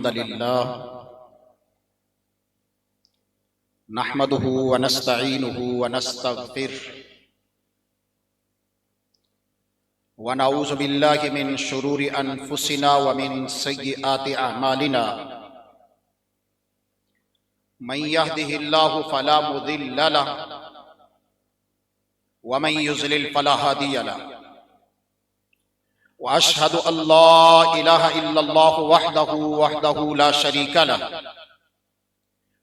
अल्हम्दुलिल्लाह नहमदुहु व नस्तईनुहु व नस्तगफिरुह व नऊज़ु बिल्लाहि मिन शुरूरि अनफुसिना व मिन सय्यिआति अअमालिना मन यहदिहिल्लाहु फला मुदिल्ल लहु व मन युज़लिल फला हादिय लहु व अशहदु अल्ला इलाहा इल्लल्लाहु वहदहु ला शरीका लहु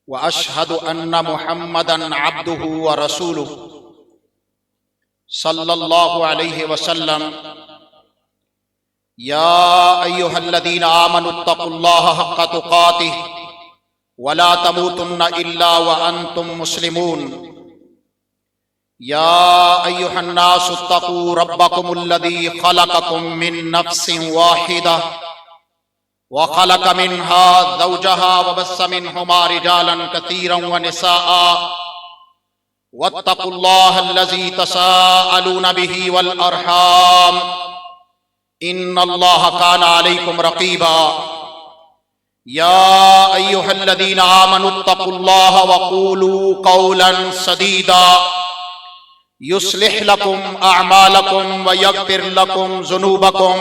व अशहदु अन्ना मुहम्मदन अब्दुहु व रसूलुहु सल्लल्लाहु अलैहि वसल्लम। या अय्युहल्लज़ीना आमनुत्तक़ुल्लाहा हक़्क़ तुक़ातिहि व ला तमूतुन्ना इल्ला व अंतुम मुस्लिमून। या अय्युहन्नासु इत्तक़ू रब्बकुमुल्लज़ी ख़लक़कुम मिन नफ़्सिन वाहिदा व ख़लक़ मिन्हा ज़ौजहा व बस्स मिन्हुमा रिजालन कसीरन व निसाअ वत्तक़ुल्लाहल्लज़ी तसाअलूना बिही वल अर्हाम इन्नल्लाहा काना अलैकुम रक़ीबा। या अय्युहल्लज़ीना आमनुत्तक़ुल्लाहा व क़ूलू क़ौलन सदीदा युस्लिह लकुम अअमालकुम व यग़फिर लकुम ज़ुनूबकुम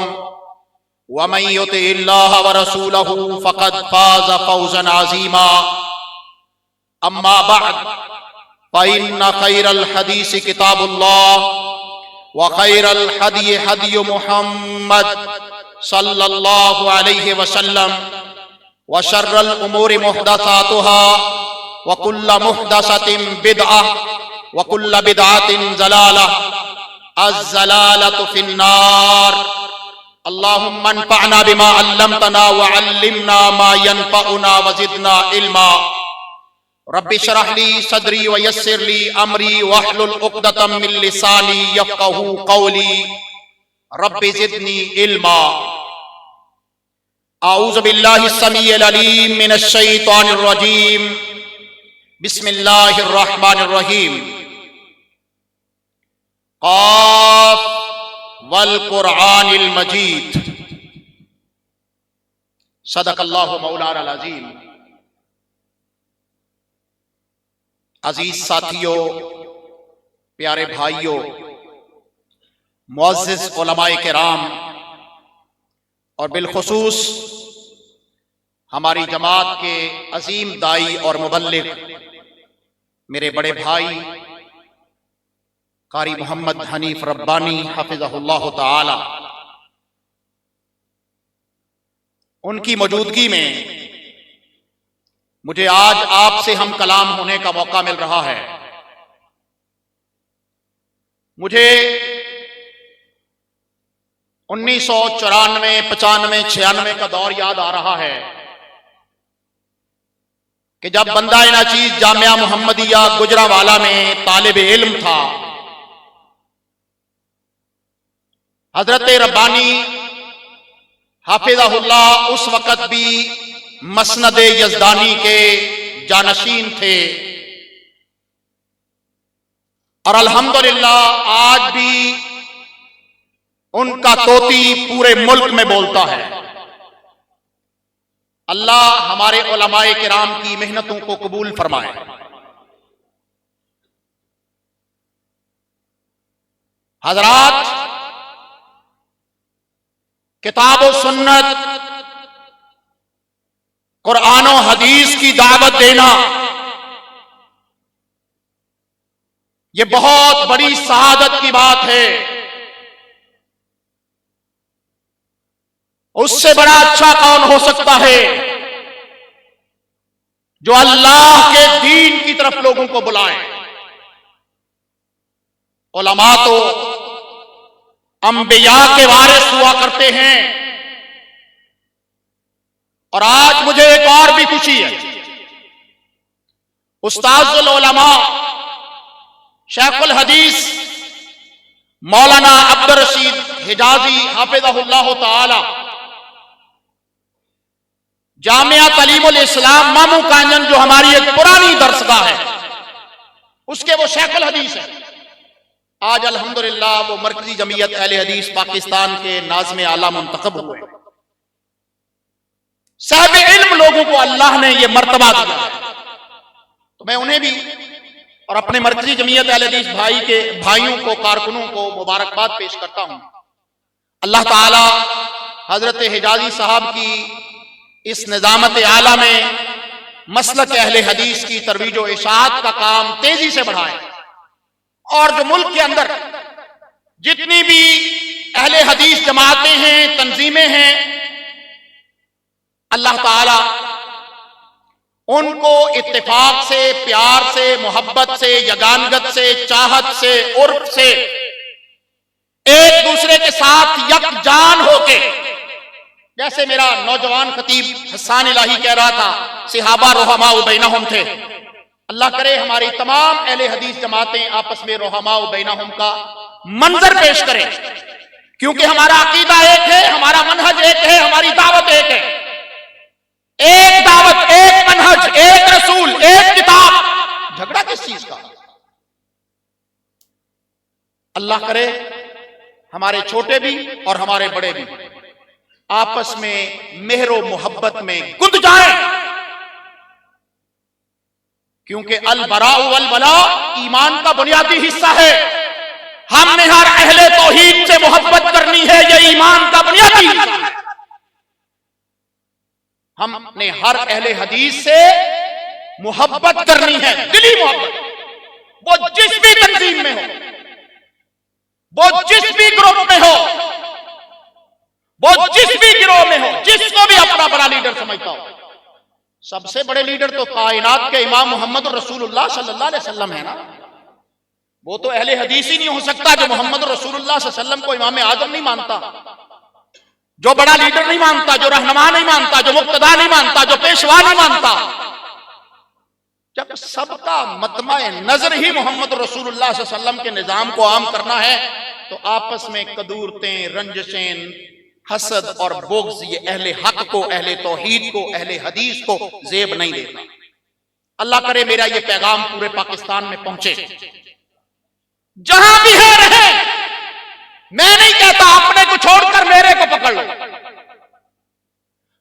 व मन युतिइल्लाहा व रसूलहु फ़क़द फ़ाज़ फ़ौज़न अज़ीमा। अम्मा बअद फ़इन्न ख़ैरल हदीस किताबुल्लाह व ख़ैरल हदी हदी मुहम्मद सल्लल्लाहु अलैहि वसल्लम व शर्रल उमूरि मुहदसातुहा व कुल्ल मुहदसतिन बिदअह व कुल्ल बिदअतिन ज़लालह अज़्ज़लालतु फ़िन्नार। अल्लाहुम्मा अन्फ़अना बिमा अल्लमतना व अल्लिमना मा यनफ़अुना व ज़िदना इल्मा। रब्बि इश्रह ली सदरी व यस्सिर ली अमरी वहलुल उक़दतम मिन लिसानी यफ़क़हू क़ौली। रब्बि ज़िदनी इल्मा। आऊज़ु बिल्लाहिस समीइल अलीम मिनश शैतानिर रजीम। बिस्मिल्लाहिर रहमानिर रहीम। क़ाफ़ वल क़ुरआनिल मजीद। सदक़ल्लाहु मौलाना अज़ीम। अजीज साथियों, प्यारे भाइयों, मुअज़्ज़िज़ उलमाए किराम और बिलखुसूस हमारी जमात के अजीम दाई और मुबल्लिग मेरे बड़े भाई कारी मोहम्मद हनीफ रब्बानी हफ़िज़हुल्लाह ताला, उनकी मौजूदगी में मुझे आज आपसे हम कलाम होने का मौका मिल रहा है। मुझे 1994, 95, 96 का दौर याद आ रहा है कि जब बंदा नाचीज जामिया मुहम्मदिया गुजरावाला में तालिब इल्म था, हजरत रब्बानी हाफिज़हुल्लाह उस वक़्त भी मसनद यज़दानी के जानशीन थे और अल्हम्दुलिल्लाह आज भी उनका तोती पूरे मुल्क में बोलता है। अल्लाह हमारे उलमाए किराम की मेहनतों को कबूल फरमाए। हजरात, किताब और सुन्नत, कुरान और हदीस की दावत देना यह बहुत बड़ी सआदत की बात है। उससे बड़ा अच्छा कौन हो सकता है जो अल्लाह के दीन की तरफ लोगों को बुलाए। उलमा तो अंबिया के वारिस हुआ करते हैं और आज मुझे एक और भी खुशी है। उस्ताजुल उलमा शेखुल हदीस मौलाना अब्दुर रशीद हिजाजी हाफिज़हुल्लाह ताला जामिया तलीमुल इस्लाम मामू कांजन, जो हमारी एक पुरानी दरसगाह है, उसके वो शेखुल हदीस है। आज अल्हम्दुलिल्लाह वो मरकजी जमीयत अहले हदीस पाकिस्तान के नाज़िम आला मुंतखब हुए। साहिब इल्म लोगों को अल्लाह ने यह मर्तबा दिया है। तो मैं उन्हें भी और अपने मरकजी जमीयत अहले हदीस भाइयों को, कारकुनों को मुबारकबाद पेश करता हूं। अल्लाह ताला हजरत हिजाजी साहब की इस निजामत आला में मसलक अहले हदीस की तरवीज व इशाअत का काम तेजी से बढ़ाए और जो मुल्क के अंदर जितनी भी अहले हदीस जमातें हैं, तंजीमें हैं, अल्लाह ताला उनको इत्तेफाक से, प्यार से, मोहब्बत से, यगानगत से, चाहत से, उर्फ से एक दूसरे के साथ यकजान होके, जैसे मेरा नौजवान खतीब हसन इलाही कह रहा था, सिहाबा रोहमा बैनहुम थे। अल्लाह करे हमारी तमाम अहले हदीस जमातें आपस में रोहमा बैनहुम का मंजर पेश करें, क्योंकि हमारा अकीदा एक है, हमारा मनहज एक है, हमारी दावत एक है। एक दावत, एक मनहज, एक रसूल, एक किताब। झगड़ा किस चीज का? अल्लाह करे हमारे छोटे भी और हमारे बड़े भी आपस में मेहरो मोहब्बत में गुंद जाएं, क्योंकि अल बराउ वल वला ईमान का बुनियादी हिस्सा है। हमने हर अहले तौहीद से मोहब्बत करनी है, यह ईमान का बुनियादी हिस्सा है। हमने हर अहले हदीस से मोहब्बत करनी है, दिली मोहब्बत। वो जिस भी तंजीम में हो, वो जिस भी ग्रुप में हो, वो जिस भी गिरोह में हो, जिसको भी अपना बड़ा लीडर समझता हो। सबसे बड़े लीडर तो कायनात के इमाम मोहम्मद रसूलुल्लाह सल्लल्लाहु अलैहि वसल्लम है ना। वो तो अहले हदीस ही नहीं हो सकता जो मोहम्मद रसूलुल्लाह सल्लल्लाहु अलैहि वसल्लम को इमाम आजम नहीं मानता, जो बड़ा लीडर नहीं मानता, जो रहनुमा नहीं मानता, जो मुक्तदा नहीं मानता, जो पेशवा नहीं मानता। जब सबका मतमा नजर ही मोहम्मद रसूलुल्लाह सल्लल्लाहु अलैहि वसल्लम के निजाम को आम करना है, तो आपस में कदूरतें, रंजशें, हसद और बोग्ज ये अहले हक को, अहले तौहीद को, अहले हदीस को जेब नहीं देता। अल्लाह करे मेरा ये पैगाम पूरे पाकिस्तान में पहुंचे, जहां भी है रहे। मैं नहीं कहता अपने को छोड़कर मेरे को पकड़ लो,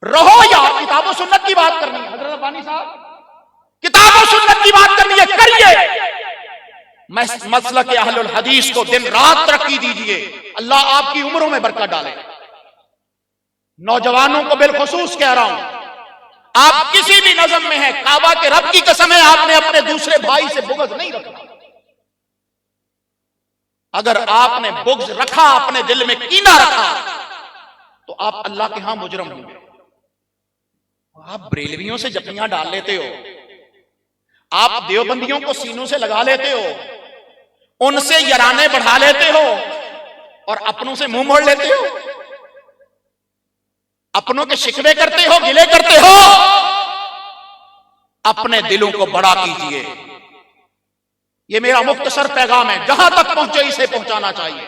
रहो यार। किताब और सुन्नत की बात करनी है, हजरत अब्बानी साहब, किताब और सुन्नत की बात करनी है, करिए। मसलक अहलुल हदीस को दिन रात तरक्की दीजिए, अल्लाह आपकी उम्रों में बरकत डाले। नौजवानों को बिलखुसूस कह रहा हूं, आप किसी भी नज़म में है, काबा के रब की कसम है, आपने अपने दूसरे भाई से बुग़्ज़ नहीं रखा। अगर आपने बुग़्ज़ रखा, अपने दिल में कीना रखा, तो आप अल्लाह के यहां मुजरम होंगे। आप बरेलवियों से जफियां डाल लेते हो, आप देवबंदियों को सीनों से लगा लेते हो, उनसे यराने बढ़ा लेते हो और अपनों से मुंह मोड़ लेते हो, अपनों के शिकवे करते हो, गिले करते हो। अपने दिलों को बड़ा कीजिए। यह मेरा मुख्तसर पैगाम है, जहां तक पहुंचे इसे पहुंचाना चाहिए।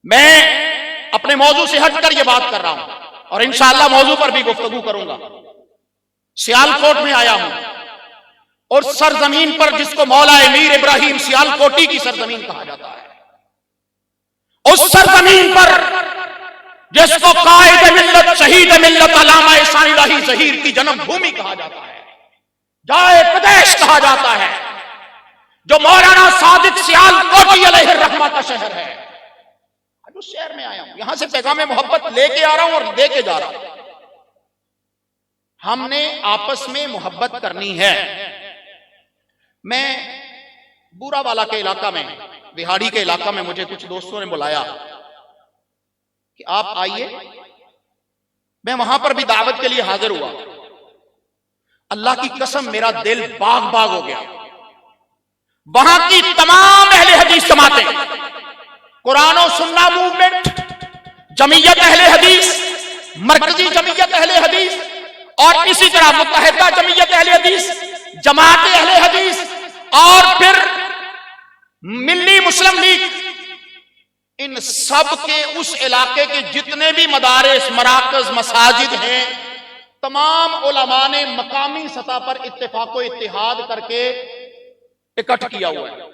मैं अपने मौजू से हटकर यह बात कर रहा हूं और इंशाअल्लाह मौजू पर भी गुफ्तगू करूंगा। सियालकोट में आया हूं और सरजमीन पर जिसको मौला मीर इब्राहिम सियालकोटी की सरजमीन कहा जाता है, उस सरजमीन पर जिसको कायद मिल्लत, शहीद मिल्लत, अल्लामा एहसान इलाही ज़हीर की जन्मभूमि कहा जाता है, जाए प्रदेश कहा जाता है, जो मौलाना सादिक सियालकोटी अलैहि रहमा का शहर है, आज उस शहर में आया हूं। यहां से पैगाम मोहब्बत लेके आ रहा हूं और लेके जा रहा हूं। हमने आपस में मोहब्बत करनी है। मैं बूरावाला के इलाका में, बिहाड़ी के इलाका में, मुझे कुछ दोस्तों ने बुलाया कि आप आइए। मैं वहां पर भी दावत के लिए हाजिर हुआ। अल्लाह की कसम मेरा दिल बाग बाग हो गया। वहां की तमाम अहले हदीस जमातें, कुरान और सुन्ना मूवमेंट, जमीयत अहले हदीस, मरकजी जमीयत अहले हदीस और इसी तरह मुत्तहिदा जमीयत अहले हदीस, जमात अहले हदीस और फिर मिल्ली मुस्लिम लीग, इन सब के उस इलाके के जितने भी मदारिस, मराकज, मसाजिद हैं, तमाम उलमा ने मकामी सतह पर इत्तेफाको इत्तिहाद करके इकट्ठ किया हुआ है।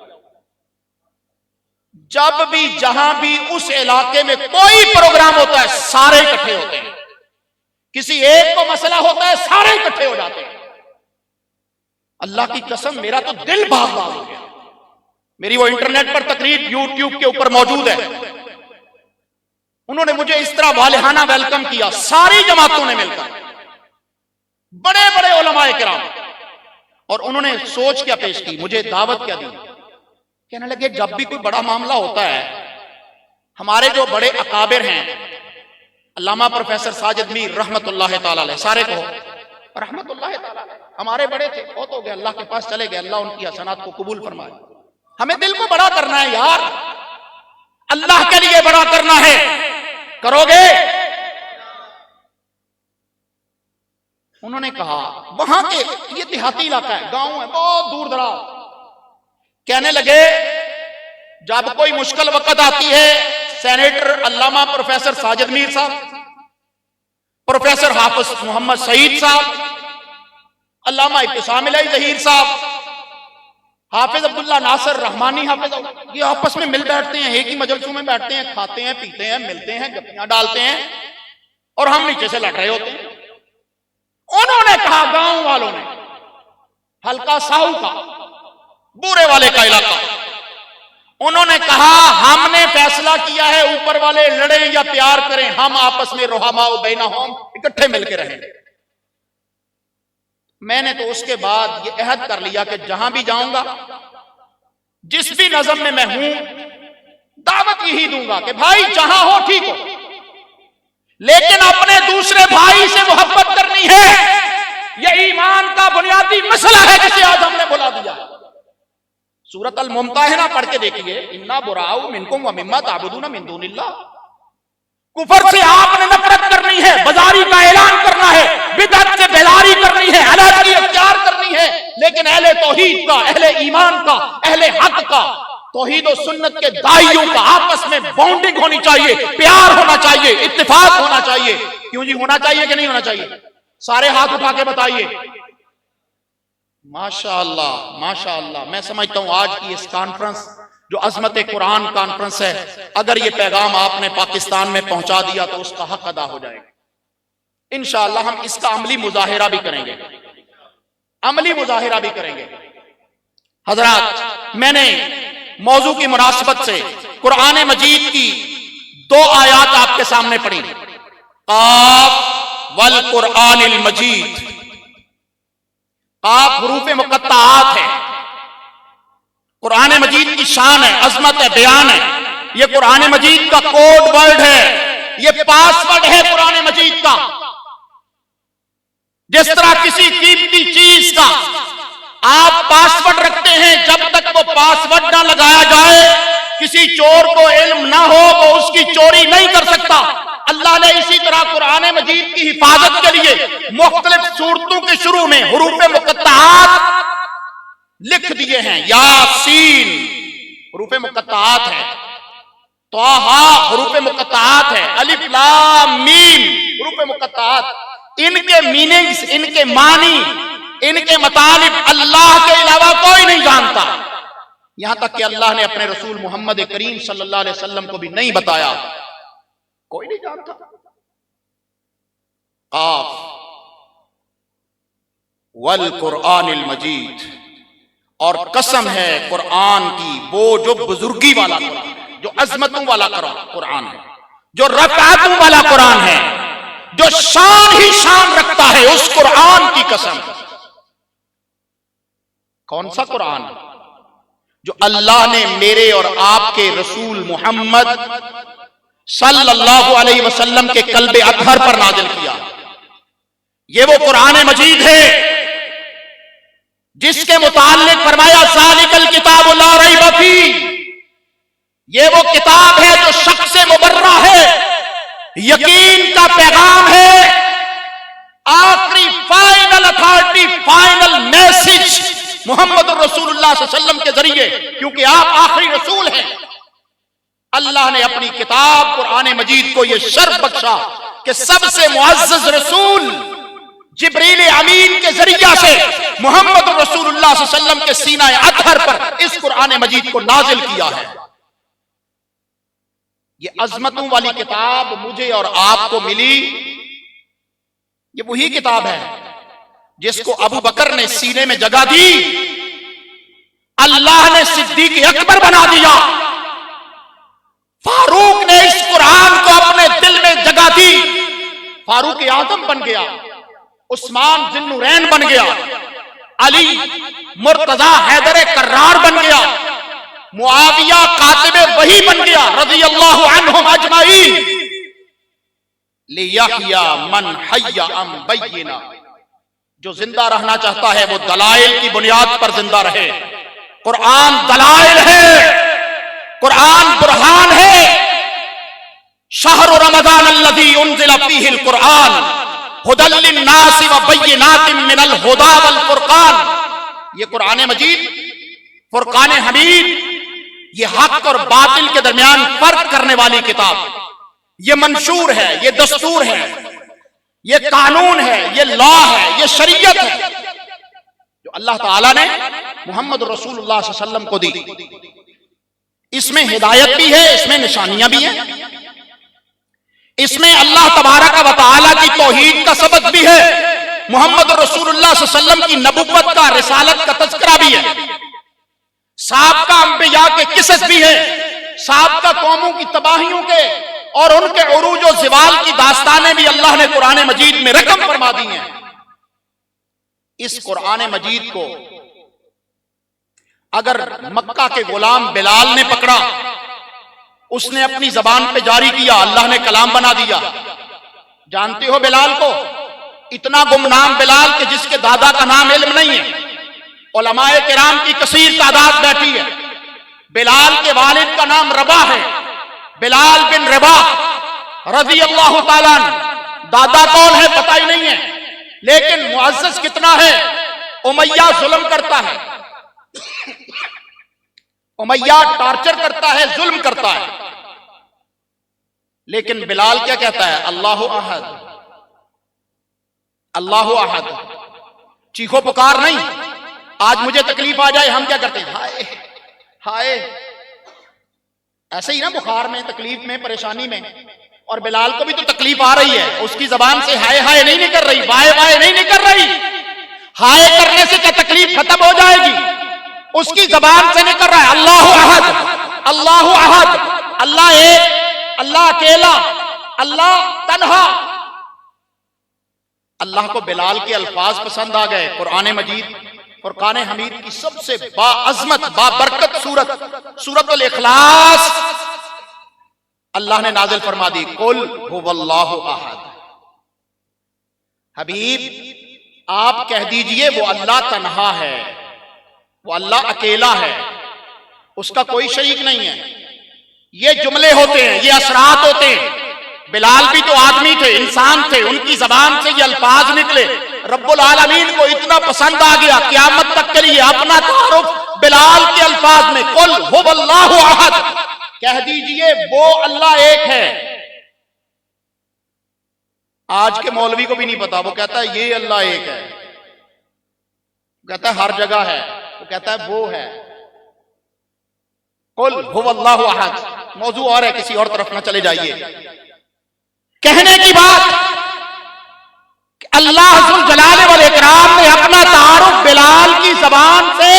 जब भी जहां भी उस इलाके में कोई प्रोग्राम होता है, सारे इकट्ठे होते हैं। किसी एक को मसला होता है, सारे इकट्ठे हो जाते हैं। अल्लाह की कसम मेरा तो दिल भाग भाग हो गया। मेरी वो इंटरनेट पर तकरीर यूट्यूब के ऊपर मौजूद है। उन्होंने मुझे इस तरह वालिहाना वेलकम किया, सारी जमातों ने मिलकर, बड़े बड़े उलमाए किराम, और उन्होंने सोच क्या पेश की, मुझे दावत क्या दी। कहने लगे जब भी कोई बड़ा मामला होता है, हमारे जो बड़े अकाबिर हैं, अल्लामा प्रोफेसर साजिद मीर रहमतुल्लाह ताला अलैह, सारे को रहमतुल्लाह ताला अलैह, हमारे बड़े थे, बहुत हो गए, अल्लाह के पास चले गए, अल्लाह उनकी हसनात को कबूल फरमाए। हमें दिल को बड़ा करना है यार, अल्लाह के लिए बड़ा करना है, करोगे? उन्होंने कहा, वहां के ये देहाती इलाका है, गांव है, बहुत दूर दराज। कहने लगे जब कोई मुश्किल वक्त आती है, सेनेटर अल्लामा प्रोफेसर साजिद मीर साहब, प्रोफेसर हाफिज मोहम्मद सईद साहब, अल्लामा इब्तिसाम इलाही जहीर साहब, हाफिज अब्दुल्ला नासिर रहमानी हाफिज, ये आपस में मिल बैठते हैं, एक ही मजलिसों में बैठते हैं, खाते हैं, पीते हैं, मिलते हैं, गप्पियां डालते हैं, और हम नीचे से लड़ रहे होते हैं। उन्होंने कहा, गांव वालों ने, हल्का साहू का, बूरे वाले का इलाका, उन्होंने कहा हमने फैसला किया है, ऊपर वाले लड़े या प्यार करें, हम आपस में रुहमाओ बैनहुम, इकट्ठे मिलकर रहेंगे। मैंने तो उसके बाद ये अहद कर लिया कि जहां भी जाऊंगा, जिस भी नज़म में मैं हूं, दावत यही दूंगा कि भाई जहां हो ठीक हो, लेकिन अपने दूसरे भाई से मोहब्बत करनी है। यह ईमान का बुनियादी मसला है जिसे आज हमने भुला दिया। सूरत अल मुमताहिना पढ़ के देखिए, इन्ना बुराउ मिनकुम व मिम्मा ताबुदूना मिन दूनिल्लाह, कुफर से आपने नफरत करनी है, बाजारी का ऐलान करना है, बिदअत से बेदारी करनी है, अलग इख्तियार करनी है, लेकिन अहले तौहीद का, अहले ईमान का, अहले हक का, तौहीद और सुन्नत के दाइयों का आपस में बॉन्डिंग होनी चाहिए, प्यार होना चाहिए, इत्तेफाक होना चाहिए। क्यों जी, होना चाहिए कि नहीं होना चाहिए? सारे हाथ उठा के बताइए। माशाअल्लाह माशाअल्लाह। मैं समझता हूं आज की इस कॉन्फ्रेंस जो अजमत कुरान कॉन्फ्रेंस है, अगर ये पैगाम आपने पाकिस्तान में पहुंचा दिया तो उसका हक अदा हो जाएगा। इंशाअल्लाह हम इसका अमली मुजाहिरा भी करेंगे, अमली मुजाहिरा भी करेंगे। हजरात, मैंने मौजू की मुनासिबत से कुरान मजीद की 2 आयात आपके सामने पढ़ी। काफ वल कुरानिल मजीद, काफ हुरूफ मुक़त्तआत है, कुरान मजीद की शान है, अजमत है, बयान है। ये कुरान मजीद का कोड वर्ड है, ये पासवर्ड है कुरान मजीद का। जिस तरह किसी कीमती चीज का आप पासवर्ड रखते हैं, जब तक वो पासवर्ड ना लगाया जाए, किसी चोर को इल्म ना हो, वो उसकी चोरी नहीं कर सकता। अल्लाह ने इसी तरह कुरान मजीद की हिफाजत के लिए मुख्तलिफ सूरतों के शुरू में हुरूफ मुक़त्तआत लिख दिए हैं। यासीन हुरूफ मुक़त्तआत है, तौहा हुरूफ मुक़त्तआत है, अलिफ लाम मीम हुरूफ मुक़त्तआत। इनके मीनिंग्स, इनके मानी, इनके मतलब अल्लाह के अलावा कोई नहीं जानता। यहां तक कि अल्लाह ने अपने रसूल मोहम्मद करीम सल्लल्लाहु अलैहि वसल्लम को भी नहीं बताया, कोई नहीं जानता। काफ वल कुरानिल मजीद, और कसम है कुरान की, वो जो बुजुर्गी वाला कुरान है, जो अजमतों वाला कुरान है, जो रफ़अतों वाला कुरान है, जो शान ही शान रखता है, उस कुरान की कसम। कौन सा कुरान? जो अल्लाह ने मेरे और आपके रसूल मोहम्मद सल्लल्लाहु अलैहि वसल्लम के कल्बे अतहर पर नाजिल किया। ये वो कुरान मजीद है जिसके मुताल्लिक फरमाया ज़ालिकल किताबु ला रैब फीह, ये वो किताब है जो शक से मुबर्रा है, यकीन का पैगाम है, आखिरी final authority, final message Muhammad रसूलुल्लाह सल्लल्लाहु अलैहि वसल्लम के जरिए, क्योंकि आप आखिरी रसूल हैं। अल्लाह ने अपनी किताब कुरान मजीद को यह शर्फ बख्शा कि सबसे मुअज़्ज़ज़ रसूल जिब्रील अमीन के जरिया से मोहम्मद रसूलुल्लाह सल्लल्लाहु अलैहि वसल्लम के सीना अतहर पर इस कुरान मजीद को नाजिल किया है। ये अजमतों वाली किताब मुझे और आपको मिली ये वही किताब है जिसको अबू बकर ने सीने में जगह दी, अल्लाह ने सिद्दीक अकबर बना दिया, फारूक ने इस कुरान को अपने दिल में जगह दी, फारूक आजम बन गया, उस्मान जिन्नुरैन बन गया, अली मुर्तजा हैदर कर्रार बन गया, मुआविया कातिबे वही बन गया रज़ियल्लाहु अन्हुम अजमाइन। लियहिया मन हय्या अम बय्यिना, जो जिंदा रहना चाहता है वो दलाइल की बुनियाद पर जिंदा रहे। कुरान दलाइल है, कुरान बुरहान है। शहरु रमजान अल्लज़ी उन्ज़िला फ़ीहिल कुरान हुदल लिन्नासि व बय्यिनातिम मिनल हुदा वल फुरकान। ये कुरान मजीद, फुरकान हमीद, ये हक और बातिल के दरमियान फर्क करने वाली किताब, ये मंशूर है, ये दस्तूर है, ये कानून है, ये लॉ है, ये शरीयत है जो अल्लाह ताला ने मोहम्मद रसूलुल्लाह सल्लल्लाहु अलैहि वसल्लम को दी। इसमें हिदायत भी है, इसमें निशानियां भी हैं, इसमें अल्लाह तबारक व तआला की तौहीद का सबक भी है, मोहम्मद रसूलुल्लाह सल्लल्लाहु अलैहि वसल्लम की नबुव्वत का, रिसालत का तज़किरा भी है, साबका अंबिया के किस्से भी है, साबका कौमों की तबाहियों के और उनके उरूज और ज़िवाल की दास्तानें भी अल्लाह ने कुरान मजीद में रकम फरमा दी हैं। इस कुरान मजीद को अगर मक्का के गुलाम बिलाल ने पकड़ा, उसने अपनी जबान पे जारी किया, अल्लाह ने कलाम बना दिया। जानते हो बिलाल को, इतना गुमनाम बिलाल कि जिसके दादा का नाम इल्म नहीं है, उलमाए किराम की कसीर तादाद बैठी है। बिलाल के वालिद का नाम रबा है, बिलाल बिन रबा रज़ियल्लाहु ताला अन्हु। दादा कौन है पता ही नहीं है, लेकिन मुअज़्ज़ज़ कितना है। उमैया जुल्म करता है, उमैया टॉर्चर करता है, जुल्म करता है, लेकिन बिलाल क्या कहता है? अल्लाहु अहद, अल्लाहु अहद। चीखो पुकार नहीं। आज मुझे तकलीफ आ जाए, हम क्या करते हैं? हाय हाय। ऐसे ही ना, बुखार में, तकलीफ में, परेशानी में। और बिलाल को भी तो तकलीफ आ रही है, उसकी जबान से हाय हाय नहीं निकल रही, वाय वाय नहीं निकल रही। हाय करने से क्या तकलीफ खत्म हो जाएगी? उसकी जबान से निकल रहा है अल्लाहु अहद, अल्लाहु अहद, अल्लाह एक, अल्लाह अकेला, अल्लाह तन्हा। अल्लाह को बिलाल के अल्फाज पसंद आ गए। कुरान मजीद फुरकान हमीद की सबसे बाअज़मत बाबरकत सूरत सूरतुल इखलास अल्लाह ने नाजिल फरमा दी। कुल हुवल्लाहु अहद। हबीब आप कह दीजिए वो अल्लाह तन्हा है, वो अल्लाह अकेला है, उसका कोई शरीक नहीं है। ये जुमले होते हैं, ये असरात होते हैं। बिलाल भी तो आदमी थे, इंसान थे, उनकी जबान से ये अल्फाज निकले। रब्बुल आलमीन को इतना पसंद आ गया, क़यामत तक के लिए अपना तारुफ बिलाल के अल्फाज में, कुल हुवल्लाहु अहद, कह दीजिए वो अल्लाह एक है। आज के मौलवी को भी नहीं पता, वो कहता है ये अल्लाह एक है, कहता है हर जगह है, वो कहता है वो है। कुल हुवल्लाहु अहद मौजू और है, किसी और तरफ ना चले जाइए। कहने की बात, अल्लाह जुल जलाल वल इकराम ने अपना तारुफ बिलाल की जबान से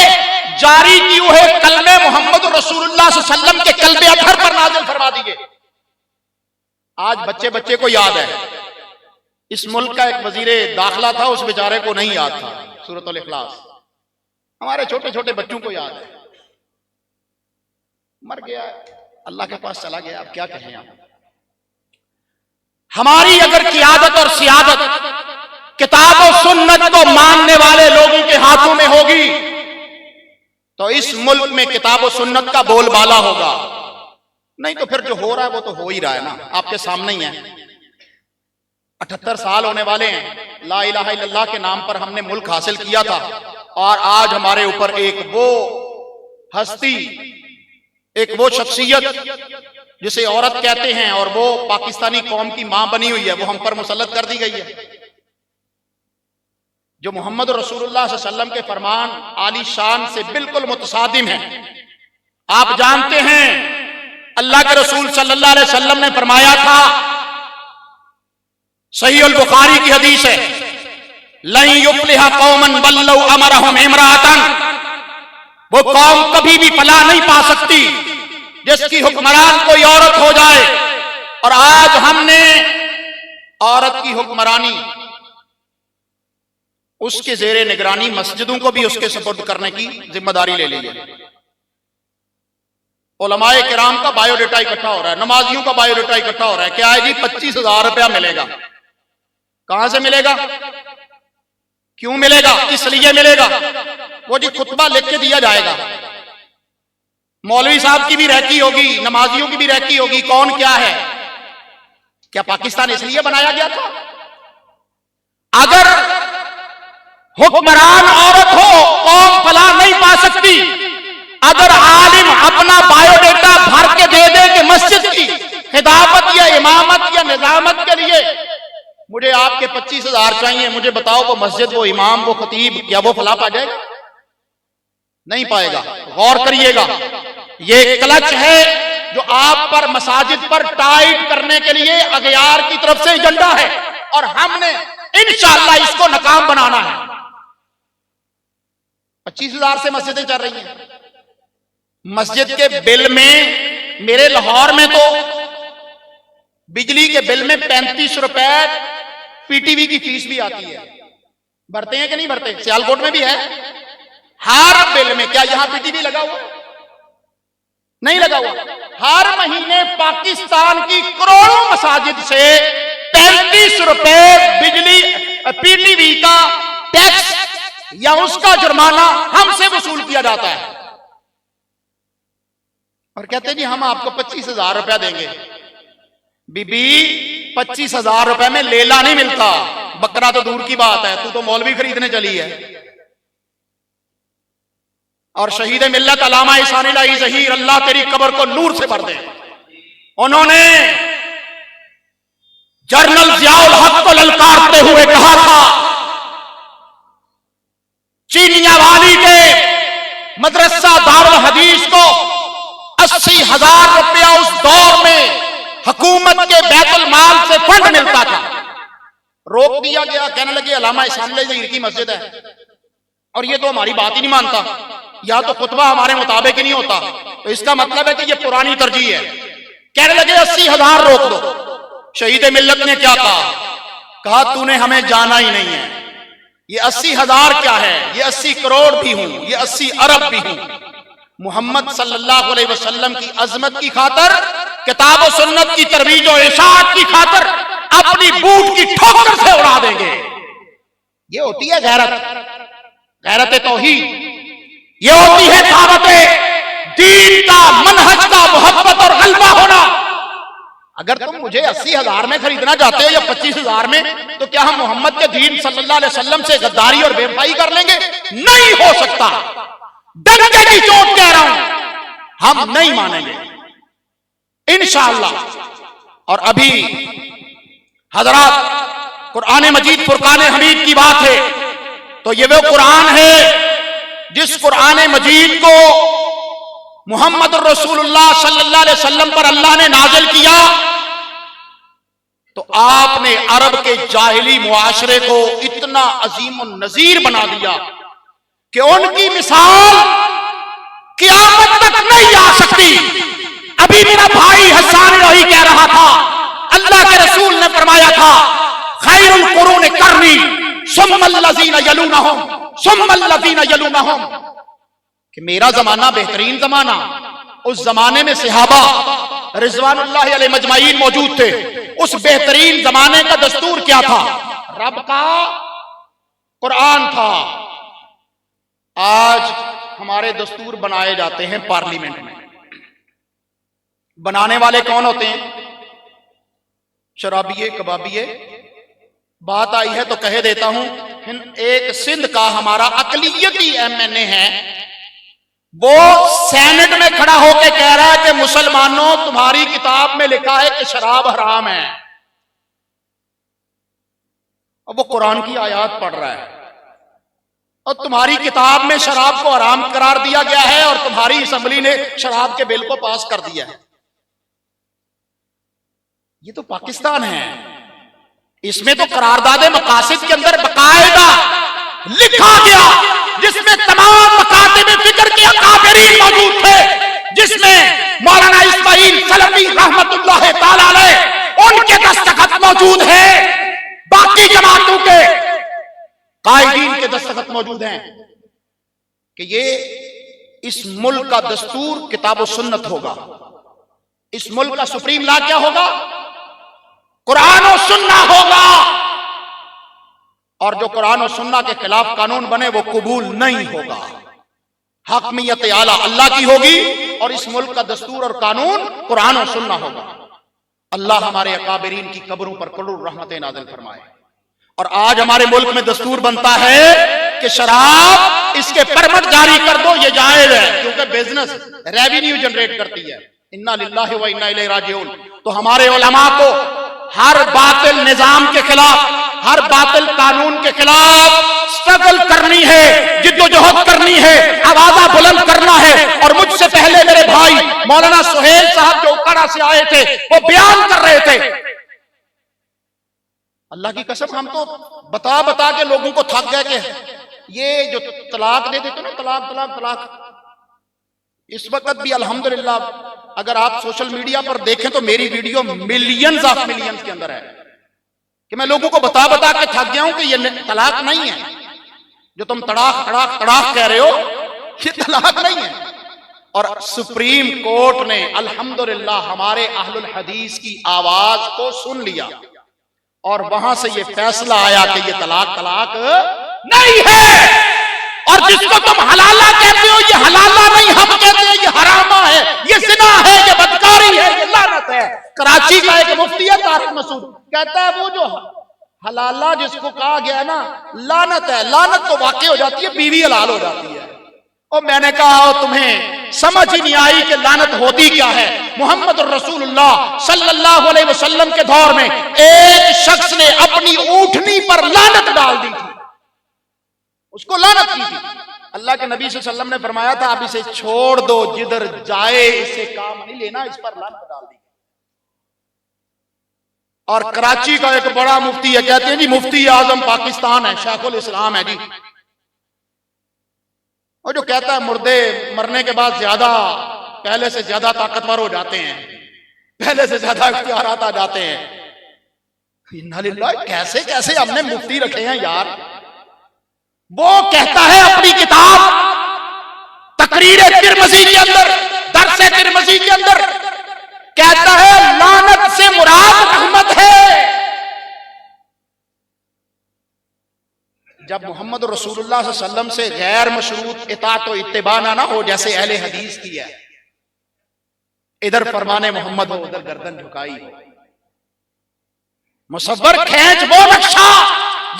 जारी की हुए कलमे मोहम्मद रसूलुल्लाह सल्लल्लाहु अलैहि वसल्लम के कल्बे अतहर पर नाज़िल फरमा दिए। आज बच्चे बच्चे को याद है। इस मुल्क का एक वजीरे दाखिला था, उस बेचारे को नहीं याद था सूरतुल इखलास। हमारे छोटे छोटे बच्चों को याद है। मर गया, अल्लाह के पास चला गया, अब क्या कहें आप। हमारी अगर क़ियादत और सियादत किताब और सुन्नत को मानने वाले लोगों के हाथों में होगी तो इस मुल्क में किताब और सुन्नत का बोलबाला होगा। नहीं तो फिर जो हो रहा है वो तो हो ही रहा है ना, आपके सामने ही है। 78 साल होने वाले हैं ला इलाहा इल्लल्लाह के नाम पर हमने मुल्क हासिल किया था, और आज हमारे ऊपर एक वो हस्ती, एक वो शख्सियत जिसे औरत कहते हैं और वो पाकिस्तानी कौम की मां बनी हुई है, वो हम पर मुसल्लत कर दी गई है, जो मोहम्मद रसूलुल्लाह सल्लल्लाहु अलैहि वसल्लम के फरमान आली शान से बिल्कुल मुतसादिम है। आप जानते हैं अल्लाह के रसूल सल्लल्लाहु अलैहि वसल्लम ने फरमाया था, सही अल बुखारी की हदीस है, लन युफ्लिहा कौमन बल्लौ अमरहुम इमरातन, वो कौम कभी भी फलाह नहीं पा सकती जिसकी हुक्मरान कोई औरत हो जाए। और आज हमने औरत की हुक्मरानी, उसके जेरे निगरानी मस्जिदों को भी उसके सपुर्द करने की जिम्मेदारी ले ली है। उलमाए किराम का बायोडेटा इकट्ठा हो रहा है, नमाजियों का बायोडेटा इकट्ठा हो रहा है। क्या है जी? 25,000 रुपया मिलेगा। कहां से मिलेगा? क्यों मिलेगा? किस लिए मिलेगा? वो जी खुतबा लिख के दिया जाएगा, मौलवी साहब की भी रहती होगी, नमाजियों की भी रहती होगी। कौन क्या है? क्या पाकिस्तान इसलिए बनाया गया था? अगर हुक्मरान औरत हो, कौम फलाह नहीं पा सकती। अगर आलिम अपना बायोडेटा भर के दे दे कि मस्जिद की खिदामत या इमामत या निजामत के लिए मुझे आपके 25,000 चाहिए, मुझे बताओ वो मस्जिद, वो इमाम, वो खतीब, क्या वो फलाह पा जाएगा? नहीं पाएगा। गौर करिएगा, ये क्लच है जो आप पर मसाजिद पर टाइट करने के लिए अगयार की तरफ से एजेंडा है, और हमने इंशाअल्लाह इसको नाकाम बनाना है। 25,000 से मस्जिदें चल रही हैं। मस्जिद के बिल में, मेरे लाहौर में तो बिजली के बिल में 35 रुपए पीटीवी की फीस भी आती है। भरते हैं कि नहीं भरते? सियालकोट में भी है। हर बिल में, क्या यहां पीटीवी लगा हुआ? नहीं लगा हुआ। हर महीने पाकिस्तान की करोड़ों मसाजिद से 35 रुपए बिजली पीटीवी का टैक्स या उसका जुर्माना हमसे वसूल किया जाता है, और कहते जी हम आपको 25,000 रुपया देंगे। बीबी, 25,000 रुपए में लेला नहीं मिलता, बकरा तो दूर की बात है, तू तो मौलवी खरीदने चली है। और शहीद मिल्लत अल्लामा इहसानुल्लाह ज़हीर, अल्लाह तेरी कब्र को नूर से भर दे, उन्होंने जनरल ज़ियाउल हक को ललकारते हुए कहा था, चीनियावाली के मदरसा दारुल हदीस को 80,000 रुपया उस दौर में हुकूमत के बैतुल माल से फंड मिलता था, रोक दिया गया। कहने लगे अल्लामा इहसानुल्लाह ज़हीर की मस्जिद है और ये तो हमारी बात ही नहीं मानता, या तो खुतबा हमारे मुताबिक ही नहीं होता, तो इसका मतलब है कि ये पुरानी तरजीह है। कहने लगे 80,000 रोक दो। शहीद मिल्लत ने क्या कहा? तूने हमें जाना ही नहीं है। ये 80,000 क्या है? ये 80 करोड़ भी हूं, ये 80 अरब भी हूं। मोहम्मद सल्लल्लाहु अलैहि वसल्लम की अजमत की खातर, किताब और सुन्नत की तरवीज और इशाअत की खातर अपनी बूट की ठोकर से उड़ा देंगे। ये होती है गैरत, गैरत तौहीद। ये होती है दावत दीन का, मनहज का मोहब्बत और गलबा होना। अगर तुम मुझे 80,000 में खरीदना चाहते हो या 25,000 में, तो क्या हम मोहम्मद के दीन सल्लल्लाहु अलैहि वसल्लम से गद्दारी और बेवफाई कर लेंगे? नहीं हो सकता। डंके की चोट कह रहा हूं, हम नहीं मानेंगे इंशाअल्लाह। और अभी हजरात, कुरान मजीद फुरकान हमीद की बात है, तो ये वो कुरान है जिस कुरान मजीद को मोहम्मद रसूलुल्लाह सल्लल्लाहु अलैहि वसल्लम पर अल्लाह ने नाजिल किया, तो आपने अरब के जाहिली मुआशरे को इतना अजीम नजीर बना दिया कि उनकी मिसाल क़यामत तक नहीं आ सकती। अभी मेरा भाई हसन रही कह रहा था, अल्लाह के रसूल ने फरमाया था, खैरुल कुरून करनी सुम्मल लज़ीना यलूनहुम सुम्मल लज़ीना यलूनहुम, कि मेरा जमाना बेहतरीन जमाना। उस जमाने में सहाबा रिज़वानुल्लाह अलैहि मजमाईन मौजूद थे। उस बेहतरीन जमाने का दस्तूर क्या था? रब का कुरान था। आज हमारे दस्तूर बनाए जाते हैं पार्लियामेंट में। बनाने वाले कौन होते हैं? शराबिये, कबाबिये। बात आई है तो कह देता हूं, एक सिंध का हमारा अकलियती एमएनए है, वो सेनेट में खड़ा होकर कह रहा है कि मुसलमानों, तुम्हारी किताब में लिखा है कि शराब हराम है। अब वो कुरान की आयत पढ़ रहा है, और तुम्हारी किताब में शराब को हराम करार दिया गया है, और तुम्हारी असेंबली ने शराब के बिल को पास कर दिया है। ये तो पाकिस्तान है। इसमें तो करारदाद मकासिद के अंदर बकायदा लिखा गया, जिसमें तमाम मकातिब फिक्र के अकाबरीन मौजूद थे, जिसमें मौलाना इस्माइल सलफी रहमतुल्लाह ताला अलैह उनके दस्तखत मौजूद है, बाकी जमातों के कायदीन के दस्तखत मौजूद हैं कि ये इस मुल्क का दस्तूर किताब और सुन्नत होगा। इस मुल्क का सुप्रीम लॉ क्या होगा? कुरान और सुन्ना होगा। और जो कुरान और सुन्ना के खिलाफ कानून बने वो कबूल नहीं होगा। हकमियत आला अल्लाह की होगी और इस मुल्क का दस्तूर और कानून कुरान और सुन्ना होगा। अल्लाह हमारे अकाबरीन की कब्रों पर करोड़ रहमतें नाज़िल फरमाए। और आज हमारे मुल्क में दस्तूर बनता है कि शराब इसके परमिट जारी कर दो, ये जायज है, क्योंकि बिजनेस रेवेन्यू जनरेट करती है। इन्ना लिल्लाहि व इन्ना इलैहि राजिऊन। तो हमारे उलमा को हर बातिल निजाम के खिलाफ, हर बातिल कानून के खिलाफ स्ट्रगल करनी है, जिद्दोजहद करनी है, आवाज़ बुलंद करना है। और मुझसे पहले मेरे भाई मौलाना सुहेल साहब जो उकाड़ा से आए थे वो बयान कर रहे थे, अल्लाह की कसम हम तो बता बता के लोगों को थक गए कि ये जो तलाक दे देते ना, तलाक तलाक तलाक, इस वक्त भी अल्हम्दुलिल्लाह अगर आप सोशल मीडिया पर देखें तो मेरी वीडियो मिलियंस ऑफ मिलियंस के अंदर है कि मैं लोगों को बता बता के थक गया हूं कि ये तलाक नहीं है, जो तुम तड़ाक तड़ाक तड़ाक कह रहे हो ये तलाक नहीं है। और सुप्रीम कोर्ट ने अल्हम्दुलिल्लाह हमारे अहलुल हदीस की आवाज को सुन लिया और वहां से ये फैसला आया कि ये तलाक तलाक नहीं है। और जिसको तुम हलाला कहते हो ये हलाला नहीं, हम कहते हैं ये हरामा है, ये जिना है, ये बदकारी है, ये लानत है। कराची का एक मुफ्ती है तारिक मसूद, कहता है वो जो हलाला जिसको कहा गया ना लानत है, लानत तो वाकई हो जाती है, बीवी हलाल हो जाती है। और मैंने कहा तुम्हें समझ ही नहीं आई कि लानत होती क्या है। मोहम्मद रसूलुल्लाह सल्लल्लाहु अलैहि वसल्लम के दौर में एक शख्स ने अपनी ऊँटनी पर लानत डाल दी थी, उसको लानत की थी। अल्लाह के नबी सल्लल्लाहु अलैहि वसल्लम ने फरमाया था आप इसे छोड़ दो, जिधर जाए इसे काम नहीं लेना, इस पर लानत डाल दी। और कराची का एक बड़ा मुफ्ती है, कहते हैं जी मुफ्ती आजम पाकिस्तान है, शेखुल इस्लाम है जी, और जो कहता है मुर्दे मरने के बाद ज्यादा पहले से ज्यादा ताकतवर हो जाते हैं, पहले से ज्यादा इख्तियारात आ जाते हैं। इन्ना लिल्लाह, कैसे कैसे हमने मुफ्ती रखे हैं यार। वो कहता है अपनी किताब तकरीर तिरमिज़ी के अंदर, दर्स तिरमिज़ी के अंदर कहता है लानत से मुराद रहमत है। जब मोहम्मद रसूलुल्लाह सल्लल्लाहु अलैहि वसल्लम से गैर मशरूत इताअत और इत्तिबा ना हो, जैसे अहले हदीस की है, इधर फरमाने मोहम्मद हो उधर गर्दन झुकाई हो, मुसव्वर खींच वो नक्शा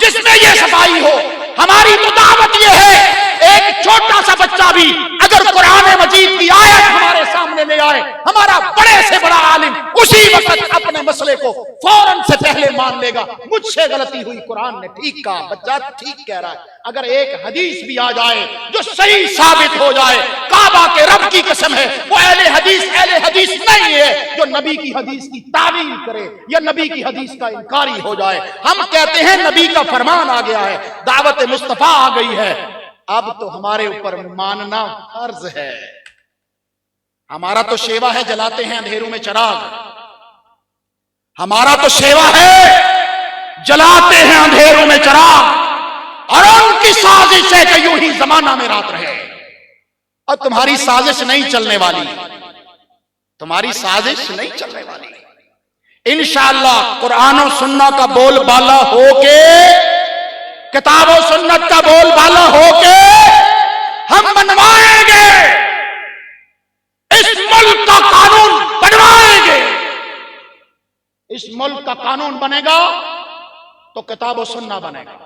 जिसमें ये सफाई हो। हमारी तो दावत ये है एक छोटा सा बच्चा भी अगर कुरान मजीद की आयत हमारे सामने ले आए, हमारा बड़े से बड़ा आलिम उसी वक्त अपने मसले को फौरन से पहले मान लेगा, मुझसे गलती हुई, कुरान ने ठीक कहा, बच्चा ठीक कह रहा है। अगर एक हदीस भी आ जाए जो सही साबित हो जाए, काबा के रब की कसम है वो अहले हदीस नहीं है जो नबी की हदीस की तावील करे या नबी की हदीस का इनकारी हो जाए। हम कहते हैं नबी का फरमान आ गया है, दावत मुस्तफा आ गई है, अब तो हमारे ऊपर मानना फर्ज है। हमारा तो सेवा है, जलाते हैं अंधेरों में चिराग, हमारा तो सेवा है, जलाते हैं अंधेरों में चिराग। और उनकी साजिश है कि यूं ही जमाना में रात रहे। और तुम्हारी साजिश नहीं चलने वाली, तुम्हारी साजिश नहीं चलने वाली। इंशाअल्लाह कुरान और सुन्नत का बोलबाला होके, किताब और सुन्नत का बोलबाला होके हम बनवाएंगे, इस मुल्क का कानून बनवाएंगे। इस मुल्क का कानून बनेगा तो किताब और सुन्ना बनेगा,